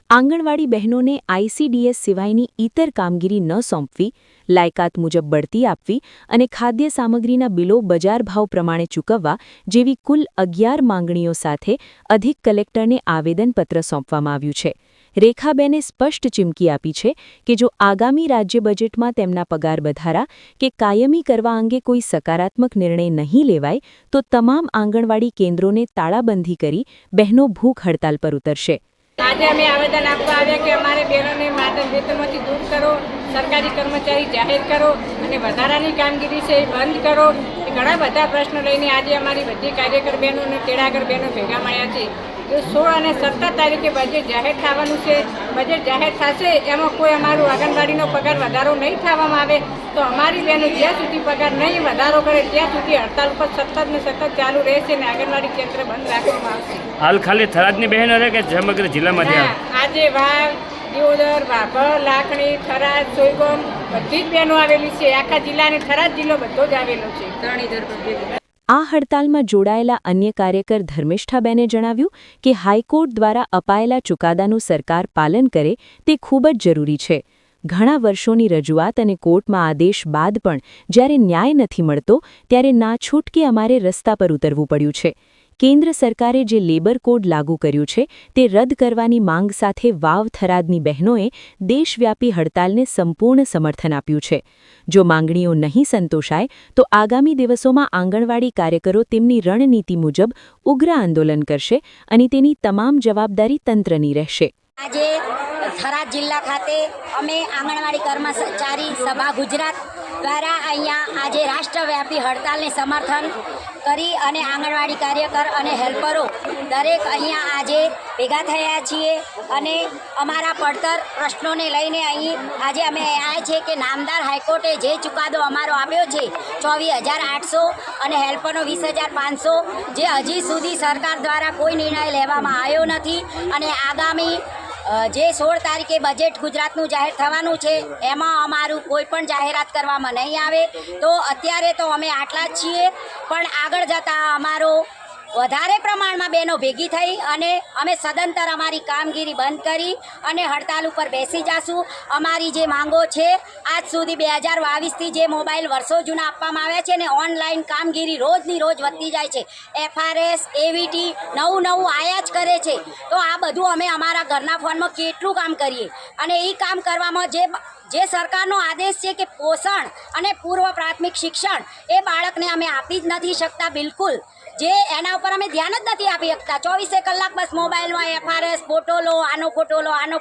આંગણવાડી બહેનોને ICDS સિવાયની ઇતર કામગીરી ન સોંપવી, લાયકાત મુજબ બઢતી આપવી અને ખાદ્ય સામગ્રીના બિલો બજાર ભાવ પ્રમાણે ચૂકવવા જેવી કુલ 11 માંગણીઓ સાથે અધિક કલેક્ટરને આવેદનપત્ર સોંપવામાં આવ્યું છે. રેખાબેને સ્પષ્ટ ચીમકી આપી છે કે જો આગામી રાજ્ય બજેટમાં તેમના પગાર વધારા કે કાયમી કરવા અંગે કોઈ સકારાત્મક નિર્ણય નહીં લેવાય તો તમામ આંગણવાડી કેન્દ્રોને તાળાબંધી કરી બહેનો ભૂખ હડતાલ પર ઉતરશે. આજે અમે આવેદન આપવા આવ્યા કે અમારે બહેનોને માનદ વેતનમાંથી દૂર કરો, સરકારી કર્મચારી જાહેર કરો અને વધારાની કામગીરી છે એ બંધ કરો. એ ઘણા બધા પ્રશ્નો લઈને આજે અમારી બધી કાર્યકર બહેનો અને તેડાગર બહેનો ભેગા મળ્યા છે. જો 16 અને 17 તારીખે બજેટ જાહેર થવાનું છે. બજેટ જાહેર થશે એમાં કોઈ અમારું આંગણવાડીનો પગાર વધારો નહીં થવામાં આવે તો અમારી બહેનો જ્યાં સુધી પગાર નહીં વધારો કરે ત્યાં સુધી હડતાલ ઉપર સતત ને સતત ચાલુ રહેશે અને આંગણવાડી કેન્દ્ર બંધ રાખવામાં આવશે. હાલ ખાલી થરાદની બહેનો રહે કે સમગ્ર જિલ્લામાંથી? આજે વાવ, દિયોદર, વાભર, લાખણી, થરાદ, સોયગોમ બધી જ બહેનો આવેલી છે. આખા જિલ્લાને થરાદ જિલ્લો બધો જ આવેલો છે. ત્રણેય આ હડતાલમાં જોડાયેલા અન્ય કાર્યકર ધર્મિષ્ઠાબેને જણાવ્યું કે હાઈકોર્ટ દ્વારા અપાયેલા ચુકાદાનું સરકાર પાલન કરે તે ખૂબ જ જરૂરી છે. ઘણા વર્ષોની રજૂઆત અને કોર્ટમાં આદેશ બાદ પણ જ્યારે ન્યાય નથી મળતો ત્યારે ના છૂટકે અમારે રસ્તા પર ઉતરવું પડ્યું છે. કેન્દ્ર સરકારે જે લેબર કોડ લાગુ કર્યું છે તે રદ કરવાની માંગ સાથે વાવ થરાદની બહેનોએ દેશવ્યાપી હડતાલને સંપૂર્ણ સમર્થન આપ્યું છે. જો માંગણીઓ નહીં સંતોષાય તો આગામી દિવસોમાં આંગણવાડી કાર્યકરો તેમની રણનીતિ મુજબ ઉગ્ર આંદોલન કરશે અને તેની તમામ જવાબદારી તંત્રની રહેશે. આજે થરાદ જિલ્લા ખાતે અમે આંગણવાડી કર્મચારી સભા ગુજરાત દ્વારા અહીંયા આજે રાષ્ટ્રવ્યાપી હડતાલને સમર્થન કરી અને આંગણવાડી કાર્યકર અને હેલ્પરો દરેક અહીંયા આજે ભેગા થયા છીએ અને અમારા પડતર પ્રશ્નોને લઈને અહીં આજે અમે આવ્યા છે કે નામદાર હાઈકોર્ટે જે ચુકાદો અમારો આપ્યો છે 24,800 અને હેલ્પરનો 20,500 જે હજી સુધી સરકાર દ્વારા કોઈ નિર્ણય લેવામાં આવ્યો નથી અને આગામી જે 16 તારીખે બજેટ ગુજરાતનું જાહેર થવાનું છે એમાં અમારું કોઈ પણ જાહેરાત કરવામાં નહીં આવે તો અત્યારે તો અમે આટલા જ છીએ પણ આગળ જતાં અમારો વધારે પ્રમાણમાં બહેનો ભેગી થઈ અને અમે સદંતર અમારી કામગીરી બંધ કરી અને હડતાલ ઉપર બેસી જાશું. અમારી જે માંગો છે આજ સુધી 2022થી જે મોબાઈલ વર્ષો જૂના આપવામાં આવ્યા છે ને ઓનલાઈન કામગીરી રોજની રોજ વધતી જાય છે. FRS AVT નવું આયા જ કરે છે. તો આ બધું અમે અમારા ઘરના ફોનમાં કેટલું કામ કરીએ અને એ કામ કરવામાં જે સરકારનો આદેશ છે કે પોષણ અને પૂર્વ પ્રાથમિક શિક્ષણ એ બાળકને અમે આપી જ નથી શકતા બિલકુલ. જે એના ઉપર અમે ધ્યાન જ નથી આપી શકતા. 24 કલાક બસ મોબાઈલમાં FRS ફોટો લો, આનો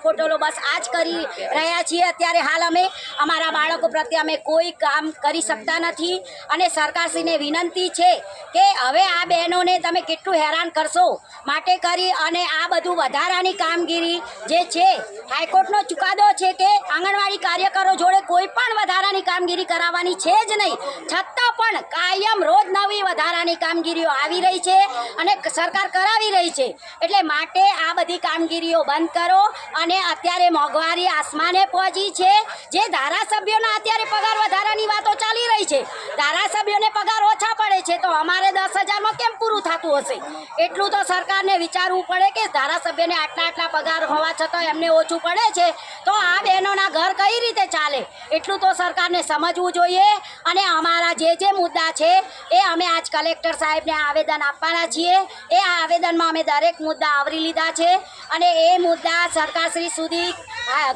ફોટો લો બસ આ જ કરી રહ્યા છીએ. અત્યારે હાલ અમે અમારા બાળકો પ્રત્યે અમે કોઈ કામ કરી શકતા નથી અને સરકારશ્રીને વિનંતી છે કે હવે આ બહેનોને તમે કેટલું હેરાન કરશો માટે કરી અને આ બધું વધારાની કામગીરી જે છે હાઈકોર્ટનો ચુકાદો છે કે આંગણવાડી કાર્યકરો જોડે કોઈ પણ વધારાની કામગીરી કરાવવાની છે જ નહીં. છતાં પણ કાયમ રોજ નવી વધારાની કામગીરીઓ આવી રહી છે અને સરકાર કરાવી રહી છે. એટલે માટે આ બધી કામગીરીઓ બંધ કરો અને અત્યારે મોંઘવારી આસમાને પહોંચી છે. જે ધારાસભ્યોના અત્યારે પગાર વધારાની વાતો ચાલી રહી છે, ધારાસભ્યોને પગાર ઓછા પડે છે તો અમારે 10,000માં કેમ પૂરું થતું હશે? એટલું તો સરકારને વિચારવું પડે કે ધારાસભ્યને આટલા પગાર હોવા છતાં એમને ઓછું પડે છે તો આ બહેનોના ઘર કઈ રીતે ચાલે? એટલું તો સરકારને સમજવું જોઈએ. અને અમારા જે મુદ્દા છે એ અમે આજ કલેક્ટર સાહેબને આવેદન આપવાના છીએ. એ આ આવેદનમાં અમે દરેક મુદ્દા આવરી લીધા છે અને એ મુદ્દા સરકારશ્રી સુધી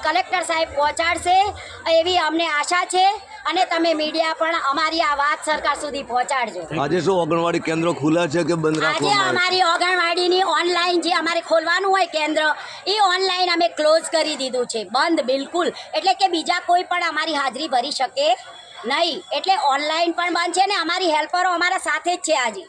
કલેક્ટર સાહેબ પહોંચાડશે એવી અમને આશા છે અને તમે મીડિયા પણ અમારી આ વાત સરકાર સુધી પહોંચાડજો. આજે શું આંગણવાડી કેન્દ્રો ખુલ્લા છે કે બંધ રાખવામાં આજે અમારી આંગણવાડીની ઓનલાઈન જે અમારે ખોલવાનું હોય કેન્દ્ર એ ઓનલાઈન અમે ક્લોઝ કરી દીધું છે, બંધ બિલકુલ. એટલે કે બીજા કોઈ પણ અમારી હાજરી ભરી શકે નહીં. એટલે ઓનલાઈન પણ બંધ છે ને અમારી હેલ્પરો અમારા સાથે જ છે. આજે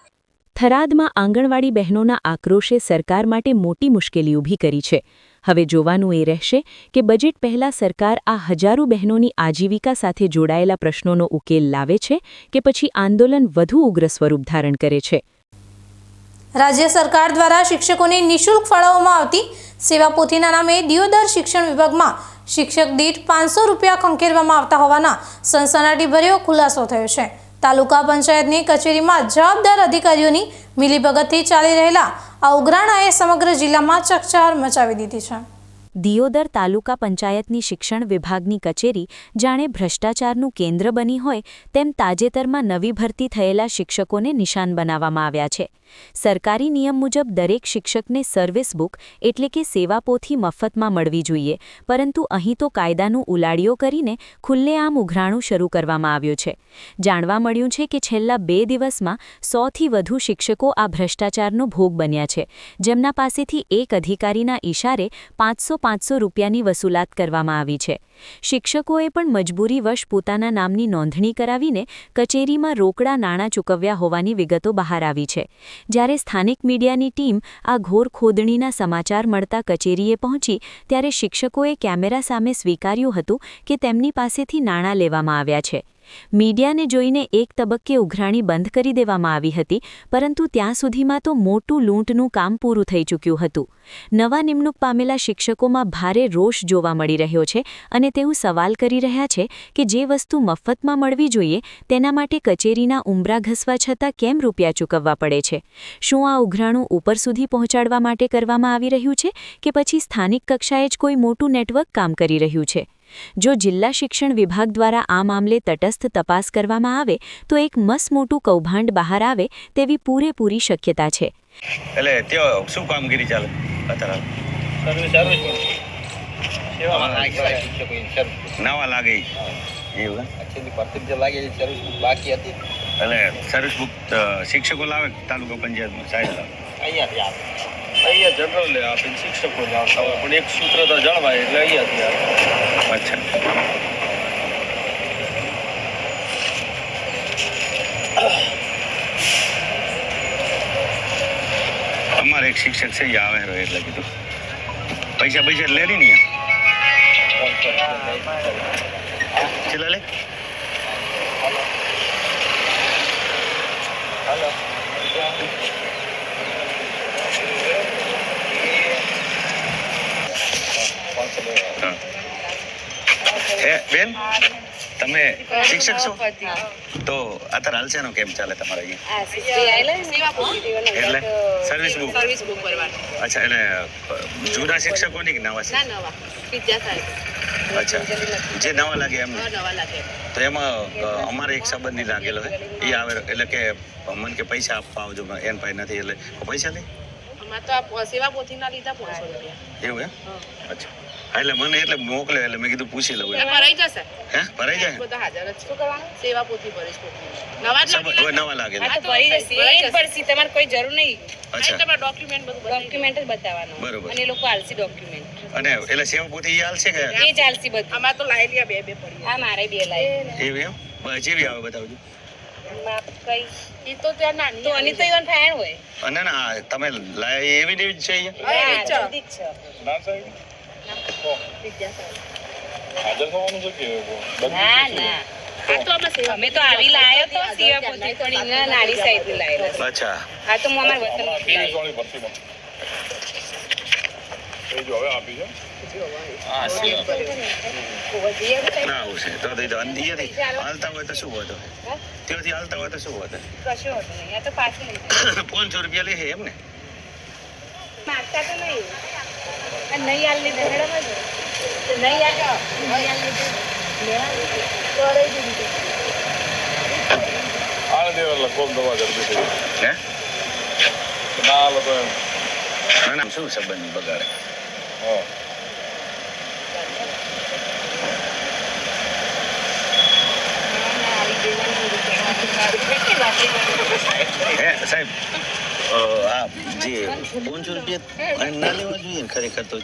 થરાદમાં આંગણવાડી બહેનોના આક્રોશે સરકાર માટે મોટી મુશ્કેલી ઊભી કરી છે. હવે જોવાનું એ રહેશે કે બજેટ પહેલા સરકાર આ હજારો બહેનોની આજીવિકા સાથે જોડાયેલા પ્રશ્નોનો ઉકેલ લાવે છે કે પછી આંદોલન વધુ ઉગ્ર સ્વરૂપ ધારણ કરે છે. રાજ્ય સરકાર દ્વારા શિક્ષકોને નિઃશુલ્ક ફાળવવામાં આવતી સેવા પોથીના નામે દિયોદર શિક્ષણ વિભાગમાં શિક્ષક દીઠ 500 રૂપિયા ખંખેરવામાં આવતા હોવાના સનસનાટીભર્યો ખુલાસો થયો છે. તાલુકા પંચાયતની કચેરીમાં જવાબદાર અધિકારીઓની મિલીભગતથી ચાલી રહેલા આ ઉઘરાણાએ સમગ્ર જિલ્લામાં ચકચાર મચાવી દીધી છે. દિયોદર તાલુકા પંચાયતની શિક્ષણ વિભાગની કચેરી જાણે ભ્રષ્ટાચારનું કેન્દ્ર બની હોય તેમ તાજેતરમાં નવી ભરતી થયેલા શિક્ષકોને નિશાન બનાવવામાં આવ્યા છે. સરકારી નિયમ મુજબ દરેક શિક્ષકને સર્વિસ બુક એટલે કે સેવા પોથી મફતમાં મળવી જોઈએ, પરંતુ અહીં તો કાયદાનું ઉલાળીઓ કરીને ખુલ્લેઆમ ઉઘરાણું શરૂ કરવામાં આવ્યું છે. જાણવા મળ્યું છે કે છેલ્લા 2 દિવસમાં 100થી વધુ શિક્ષકો આ ભ્રષ્ટાચારનો ભોગ બન્યા છે, જેમના પાસેથી એક અધિકારીના ઇશારે 500 રૂપિયાની વસૂલાત કરવામાં આવી છે. શિક્ષકોએ પણ મજબૂરીવશ પોતાના નામની નોંધણી કરાવીને કચેરીમાં રોકડા નાણાં ચૂકવ્યા હોવાની વિગતો બહાર આવી છે. જ્યારે સ્થાનિક મીડિયાની ટીમ આ ઘોર ખોદણીના સમાચાર મળતા કચેરીએ પહોંચી ત્યારે શિક્ષકોએ કેમેરા સામે સ્વીકાર્યું હતું કે તેમની પાસેથી નાણાં લેવામાં આવ્યા છે. મીડિયાને જોઈને એક તબક્કે ઉઘરાણી બંધ કરી દેવામાં આવી હતી, પરંતુ ત્યાં સુધીમાં તો મોટું લૂંટનું કામ પૂરું થઈ ચૂક્યું હતું. નવા નિમણૂક પામેલા શિક્ષકોમાં ભારે રોષ જોવા મળી રહ્યો છે અને તેઓ સવાલ કરી રહ્યા છે કે જે વસ્તુ મફતમાં મળવી જોઈએ તેના માટે કચેરીના ઉંબરા ઘસવા છતાં કેમ રૂપિયા ચૂકવવા પડે છે? શું આ ઉઘરાણું ઉપર સુધી પહોંચાડવા માટે કરવામાં આવી રહ્યું છે કે પછી સ્થાનિક કક્ષાએ જ કોઈ મોટું નેટવર્ક કામ કરી રહ્યું છે? જો જિલ્લા શિક્ષણ વિભાગ દ્વારા આ મામલે તટસ્થ તપાસ કરવામાં આવે તો એક મસમોટું કૌભાંડ બહાર આવે તેવી પૂરેપૂરી શક્યતા છે. એટલે ત્યાં શું કામગીરી ચાલે અત્યારે? નવા લાગે એવું બાકી હતી એટલે સર્વિસ બુક શિક્ષકો લાવે તાલુકા પંચાયતમાં સાહેબ અહીંયા જનરલ આપીને શિક્ષકો જ આવતા હોય, પણ એક સૂત્ર તો જળવાય એટલે અહીંયાથી આવે. અચ્છા. અમારે એક શિક્ષક છે આવે એટલે કીધું પૈસા લે નહીં ચલા લે. બેન તમે શિક્ષક છો તો અત્યારે હાલ છે કેમ ચાલે તમારે અહીંયા એટલે સર્વિસ બુક અચ્છા એટલે જૂના શિક્ષકોની કે નવા અચ્છા જે નવા લાગે એમ તો એમાં અમારે એક સંબંધી લાગેલો છે એ આવે એટલે કે મને કે પૈસા આપવા આવજો એન પાસે નથી એટલે પૈસા નહીં સેવા પોથીના લીધા 500 રૂપિયા એવું એમ અચ્છા એટલે મને એટલે મોકલે એટલે મેં કીધું પૂછી લઉં ભરાઈ જશે હે ભરાઈ જાય બધા હાજર જ શું કરવાનું સેવા પોથી ભરીશ નવા લાગે તો ભરી જશે એક પરસી તમારે કોઈ જરૂર નહીં અચ્છા તમારા ડોક્યુમેન્ટ જ બતાવવાનું બરોબર અને એ લોકો આલસી ડોક્યુમેન્ટ અને એટલે સેવા પોથી એ આલશે કે એ જ આલસી બધું અમાર તો લાઈ લ્યા બે પડી આ મારે બે લાઈ એવું એમ જેવી આવે બતાવજો કઈ ઈ તો ત્યાં નાની તો અની તો ઈવન ફાઈન હોય અને ના તમે લાઈ એવી દેવી છે અહીંયા છે ના સાહેબ અમે તો આવી લાયો તો સેવા પોથી પણ નાની સાઈડ થી લાયેલા અચ્છા આ તો અમાર વતન એ જો હવે આપી છે હા ના હોય તો અંદિયથી હાલતા હોય તો શું હોય ત્યાંથી હાલતા હોય તો શું હોય કશું હોતું નહીં આ તો પાછું લઈ 500 રૂપિયા લે એમ ને માગતા તો નહીં નહીં હાલ લીધે મેડમ નહીં આવ્યો નહીં હાલ લીધે હાલ દેવા કોમ દવા જલ્દી થઈ હે ના લોકો ના શું સંબંધ બગાડે હા સાહેબ આ જે 500 રૂપિયા ના લેવા જોઈએ ખરેખર તો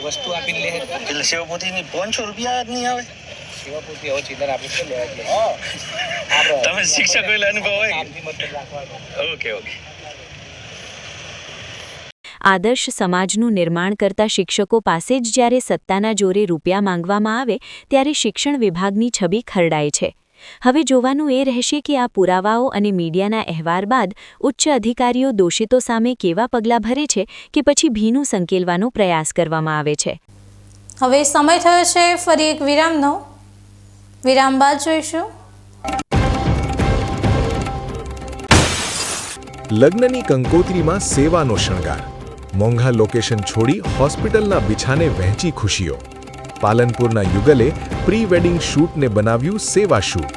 વસ્તુ આપીને લે એટલે સેવા પોથીની 500 રૂપિયા જ નહીં આવે સેવા પોથી હવે ચિલ્લર આપણે લેવા તમે શિક્ષક એટલે અનુભવ હોય ઓકે ઓકે આદર્શ સમાજનું નિર્માણ કરતા શિક્ષકો પાસે જ જ્યારે સત્તાના જોરે રૂપિયા માંગવામાં આવે ત્યારે શિક્ષણ વિભાગની છબી ખરડાય છે. હવે જોવાનું એ રહેશે કે આ પુરાવાઓ અને મીડિયાના અહેવાલ બાદ ઉચ્ચ અધિકારીઓ દોષિતો સામે કેવા પગલાં ભરે છે કે પછી ભીનું સંકેલવાનો પ્રયાસ કરવામાં આવે છે. હવે સમય થયો છે ફરી એક વિરામનો. વિરામ બાદ જોઈશું લગ્નની કંકોત્રીમાં સેવાનો શણગાર. મોંઘા લોકેશન છોડી હોસ્પિટલના બિછાને વહેંચી ખુશીઓ. પાલનપુરના યુગલે પ્રી વેડિંગ શૂટને બનાવ્યું સેવા શૂટ.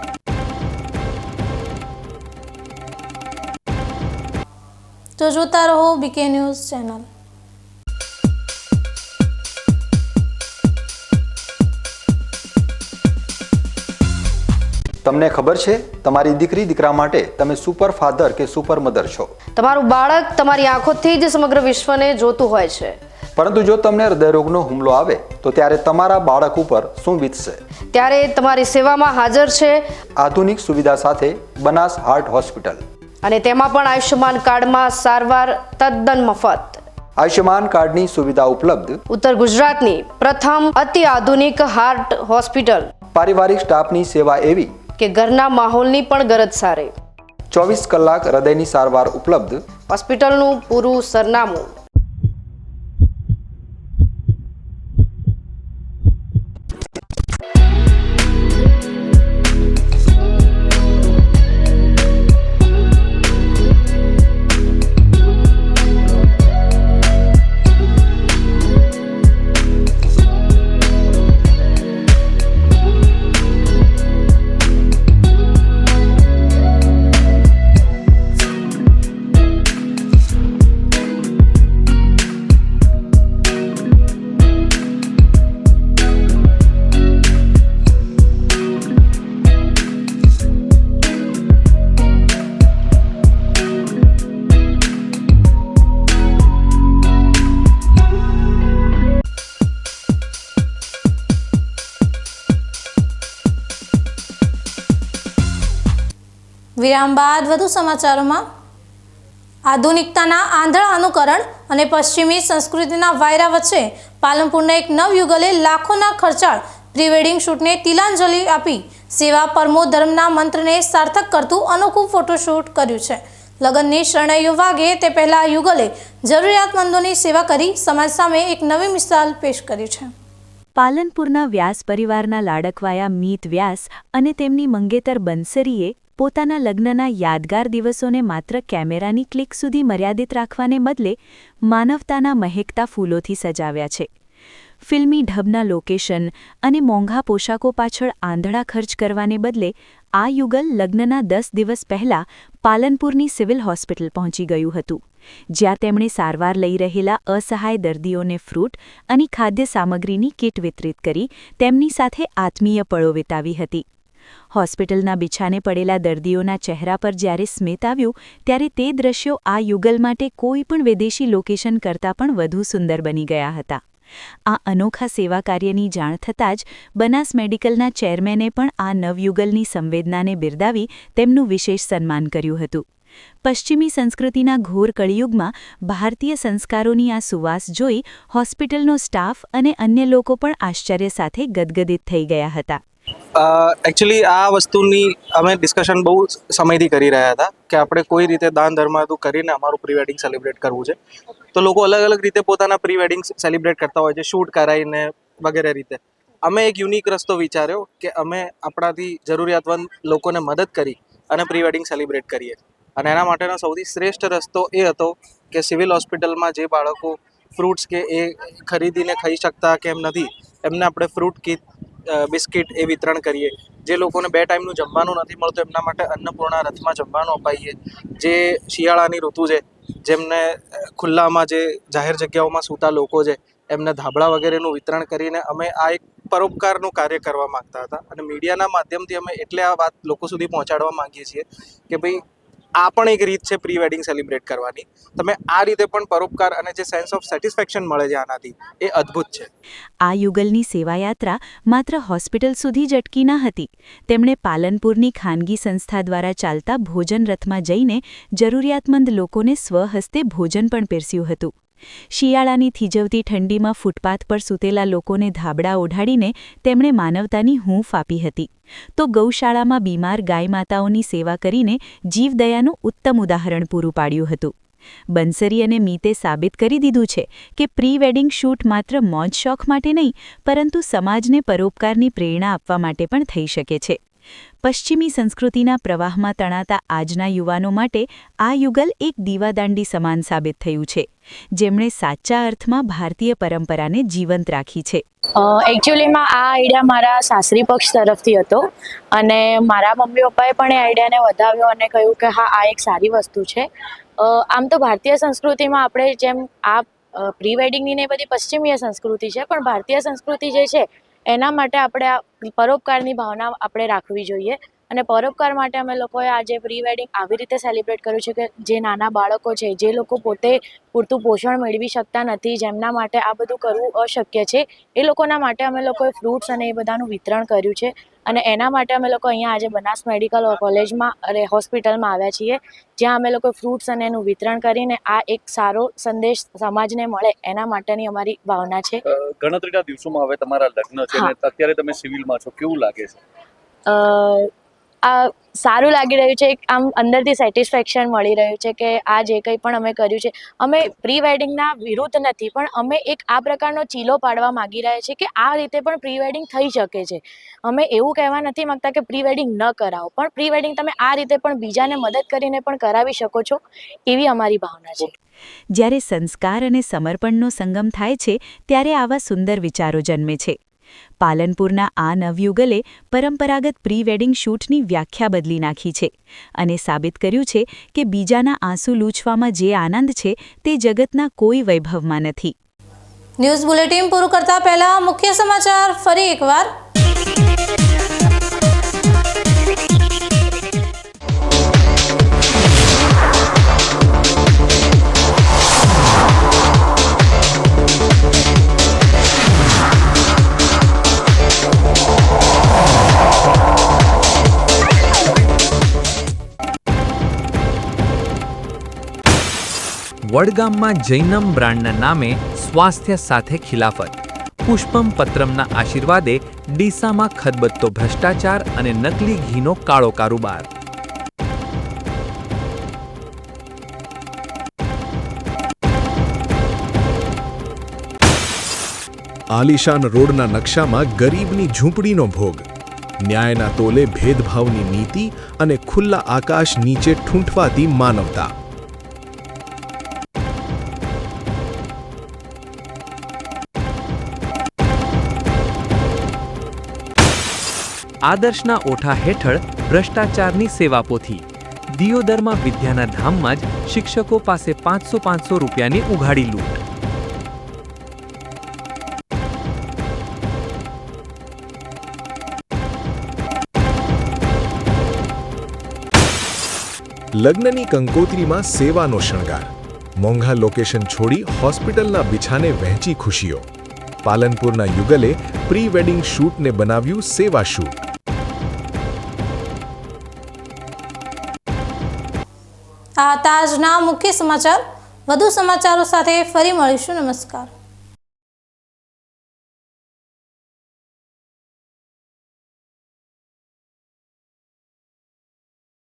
તો જોતા રહો બીકે ન્યૂઝ ચેનલ. તમને ખબર છે તમારી દીકરી દીકરા માટે તમે સુપર ફાધર કે સુપર મધર છો. તમારું બાળક તમારી આંખોથી જ સમગ્ર વિશ્વને જોતું હોય છે. પરંતુ જો તમને હૃદયરોગનો હુમલો આવે તો ત્યારે તમારા બાળક ઉપર શું વીતશે? ત્યારે તમારી સેવામાં હાજર છે આધુનિક સુવિધા સાથે બનાસ હાર્ટ હોસ્પિટલ, અને તેમાં પણ આયુષ્યમાન કાર્ડમાં સારવાર તદ્દન મફત. આયુષ્યમાન કાર્ડની સુવિધા ઉપલબ્ધ ઉત્તર ગુજરાતની પ્રથમ અતિ આધુનિક હાર્ટ હોસ્પિટલ. પારિવારિક સ્ટાફની સેવા એવી કે ઘરના માહોલની પણ ગરજ સારે. 24 કલાક હૃદયની સારવાર ઉપલબ્ધ. હોસ્પિટલનું પૂરું સરનામું વિરામ બાદ વધુ સમાચારોમાં. આધુનિકતાના આંધળા અનુકરણ અને પશ્ચિમી સંસ્કૃતિના વાયરા વચ્ચે પાલનપુરના એક નવયુગલે લાખોના ખર્ચાળ પ્રી વેડિંગ શૂટને તિલાંજલિ આપી સેવા પરમો ધર્મના મંત્રને સાર્થક કરતું અનોખું ફોટોશૂટ કર્યું છે. લગ્નની શરણાઈઓ વાગે તે પહેલા યુગલે જરૂરિયાતમંદોની સેવા કરી સમાજ સામે એક નવી મિસાલ પેશ કરી છે. પાલનપુરના વ્યાસ પરિવારના લાડકવાયા મીત વ્યાસ અને તેમની મંગેતર બંસરીએ પોતાના લગ્નના યાદગાર દિવસોને માત્ર કેમેરાની ક્લિક સુધી મર્યાદિત રાખવાને બદલે માનવતાના મહેકતા ફૂલોથી સજાવ્યા છે. ફિલ્મી ઢબના લોકેશન અને મોંઘા પોશાકો પાછળ આંધળા ખર્ચ કરવાને બદલે આ યુગલ લગ્નના 10 દિવસ પહેલા પાલનપુરની સિવિલ હોસ્પિટલ પહોંચી ગયું હતું, જ્યાં તેમણે સારવાર લઈ રહેલા અસહાય દર્દીઓને ફ્રૂટ અને ખાદ્ય સામગ્રીની કીટ વિતરિત કરી તેમની સાથે આત્મીય પળો વિતાવી હતી. હોસ્પિટલના બિછાને પડેલા દર્દીઓના ચહેરા પર જ્યારે સ્મિત આવ્યું ત્યારે તે દ્રશ્યો આ યુગલ માટે કોઈપણ વિદેશી લોકેશન કરતાં પણ વધુ સુંદર બની ગયા હતા. આ અનોખા સેવા કાર્યની જાણ થતાં જ બનાસ મેડિકલના ચેરમેને પણ આ નવયુગલની સંવેદનાને બિરદાવી તેમનું વિશેષ સન્માન કર્યું હતું. પશ્ચિમી સંસ્કૃતિના ઘોર કળિયુગમાં ભારતીય સંસ્કારોની આ સુવાસ જોઈ હોસ્પિટલનો સ્ટાફ અને અન્ય લોકો પણ આશ્ચર્ય સાથે ગદગદિત થઈ ગયા હતા. એકચ્યુઅલી આ વસ્તુની અમે ડિસ્કશન બહુ સમયથી કરી રહ્યા હતા કે આપણે કોઈ રીતે દાન ધર્માદુ કરીને અમારું પ્રી વેડિંગ સેલિબ્રેટ કરવું છે. તો લોકો અલગ અલગ રીતે પોતાના પ્રી વેડિંગ સેલિબ્રેટ કરતા હોય છે, શૂટ કરાવીને વગેરે રીતે. અમે એક યુનિક રસ્તો વિચાર્યો કે અમે આપણાથી જરૂરિયાતમંદ લોકોને મદદ કરી અને પ્રી વેડિંગ સેલિબ્રેટ કરીએ. અને એના માટેનો સૌથી શ્રેષ્ઠ રસ્તો એ હતો કે સિવિલ હોસ્પિટલમાં જે બાળકો ફ્રૂટ્સ કે એ ખરીદીને ખાઈ શકતા કે એમ નથી, એમને આપણે ફ્રૂટ કીટ, બિસ્કિટ એ વિતરણ કરીએ. જે લોકોને 2 ટાઈમનું જમવાનું નથી મળતું એમના માટે અન્નપૂર્ણા રથમાં જમવાનું અપાઈએ. જે શિયાળાની ઋતુ છે, જેમને ખુલ્લામાં જે જાહેર જગ્યાઓમાં સૂતા લોકો છે એમને ધાબળા વગેરેનું વિતરણ કરીને અમે આ એક પરોપકારનું કાર્ય કરવા માંગતા હતા. અને મીડિયાના માધ્યમથી અમે એટલે આ વાત લોકો સુધી પહોંચાડવા માંગીએ છીએ કે ભાઈ આ પણ એક રીત છે પ્રી વેડિંગ સેલિબ્રેટ કરવાની. તમે આ રીતે પણ પરોપકાર અને જે સેન્સ ઓફ સેટિસ્ફેક્શન મળે છે આનાથી એ અદ્ભુત છે. આ યુગલની સેવાયાત્રા માત્ર હોસ્પિટલ સુધી જ અટકી ન હતી. તેમણે પાલનપુરની ખાનગી સંસ્થા દ્વારા ચાલતા ભોજન રથમાં જઈને જરૂરિયાતમંદ લોકોને સ્વહસ્તે ભોજન પણ પીરસ્યું હતું. શિયાળાની થીજવતી ઠંડીમાં ફૂટપાથ પર સૂતેલા લોકોને ધાબળા ઓઢાડીને તેમણે માનવતાની હૂંફ આપી હતી. તો ગૌશાળામાં બીમાર ગાય માતાઓની સેવા કરીને જીવદયાનું ઉત્તમ ઉદાહરણ પૂરું પાડ્યું હતું. બંસરી અને મીતે સાબિત કરી દીધું છે કે પ્રી વેડિંગ શૂટ માત્ર મોજ શોખ માટે નહીં, પરંતુ સમાજને પરોપકારની પ્રેરણા આપવા માટે પણ થઈ શકે છે. પશ્ચિમી સંસ્કૃતિના પ્રવાહમાં તણાતા આજના યુવાનો માટે આ યુગલ એક દીવાદાંડી સમાન સાબિત થયું છે, જેમણે સાચા અર્થમાં ભારતીય પરંપરાને જીવંત રાખી છે. એકચ્યુઅલીમાં આ આઈડિયા મારા સાસરી પક્ષ તરફથી હતો અને મારા મમ્મી પપ્પાએ પણ એ આઈડિયાને વધાવ્યો અને કહ્યું કે હા, આ એક સારી વસ્તુ છે. આમ તો ભારતીય સંસ્કૃતિમાં આપણે જેમ આ પ્રી વેડિંગની ને બધી પશ્ચિમીય સંસ્કૃતિ છે, પણ ભારતીય સંસ્કૃતિ જે છે એના માટે આપણે આ પરોપકારની ભાવના આપણે રાખવી જોઈએ. અને પરોપકાર માટે અમે લોકોએ આજે પ્રી વેડિંગ આવી રીતે સેલિબ્રેટ કર્યું છે કે જે નાના બાળકો છે, જે લોકો પોતે પૂરતું પોષણ મેળવી શકતા નથી, જેમના માટે આ બધું કરવું અશક્ય છે, એ લોકોના માટે અમે લોકોએ ફ્રૂટ્સ અને એ બધાનું વિતરણ કર્યું છે. અને એના માટે અમે લોકો અહીંયા આજે બનાસ મેડિકલ કોલેજમાં અને હોસ્પિટલમાં આવ્યા છીએ, જ્યાં અમે લોકો ફ્રૂટ્સ અને એનું વિતરણ કરીને આ એક સારો સંદેશ સમાજને મળે એના માટેની અમારી ભાવના છે. ગણતરીના દિવસોમાં હવે તમારા લગ્ન છે ને અત્યારે તમે સિવિલમાં છો, કેવું લાગે છે? આ સારું લાગી રહ્યું છે. એક આમ અંદરથી સેટિસ્ફેક્શન મળી રહ્યું છે કે આ જે કંઈ પણ અમે કર્યું છે, અમે પ્રી વેડિંગના વિરુદ્ધ નથી, પણ અમે એક આ પ્રકારનો ચીલો પાડવા માગી રહ્યા છીએ કે આ રીતે પણ પ્રી વેડિંગ થઈ શકે છે. અમે એવું કહેવા નથી માગતા કે પ્રી વેડિંગ ન કરાવો, પણ પ્રી વેડિંગ તમે આ રીતે પણ બીજાને મદદ કરીને પણ કરાવી શકો છો, એવી અમારી ભાવના છે. જ્યારે સંસ્કાર અને સમર્પણનો સંગમ થાય છે ત્યારે આવા સુંદર વિચારો જન્મે છે. પાલનપુરના આ નવયુગલે પરંપરાગત પ્રી વેડિંગ શૂટની વ્યાખ્યા બદલી નાખી છે અને સાબિત કર્યું છે કે બીજાના આંસુ લૂછવામાં જે આનંદ છે તે જગતના કોઈ વૈભવમાં નથી. ન્યૂઝ બુલેટિન પૂરું કરતા પહેલા મુખ્ય સમાચાર ફરી એકવાર. વડગામમાં જૈનમ બ્રાન્ડના નામે સ્વાસ્થ્ય સાથે ખિલાફત. પુષ્પમ પત્રમના આશીર્વાદે ડીસામાં ખદબદતો ભ્રષ્ટાચાર અને નકલી ઘીનો કાળો કારોબાર. આલિશાન રોડના નકશામાં ગરીબની ઝૂંપડીનો ભોગ, ન્યાયના તોલે ભેદભાવની નીતિ અને ખુલ્લા આકાશ નીચે ઠૂંઠવાતી માનવતા. આદર્શના ઓઠા હેઠળ ભ્રષ્ટાચારની સેવાપોથી. દિયોદરમાં વિદ્યાના ધામમાં જ શિક્ષકો પાસે 500 રૂપિયાની ઉઘાડી લૂંટ. લગ્નની કંકોત્રીમાં સેવાનો શણગાર, મોંઘા લોકેશન છોડી હોસ્પિટલના બિછાને વહેંચી ખુશીઓ. પાલનપુરના યુગલે પ્રી વેડિંગ શૂટને બનાવ્યું સેવા શૂટ. આ હતા આજના મુખ્ય સમાચાર. વધુ સમાચારો સાથે ફરી મળીશું. નમસ્કાર.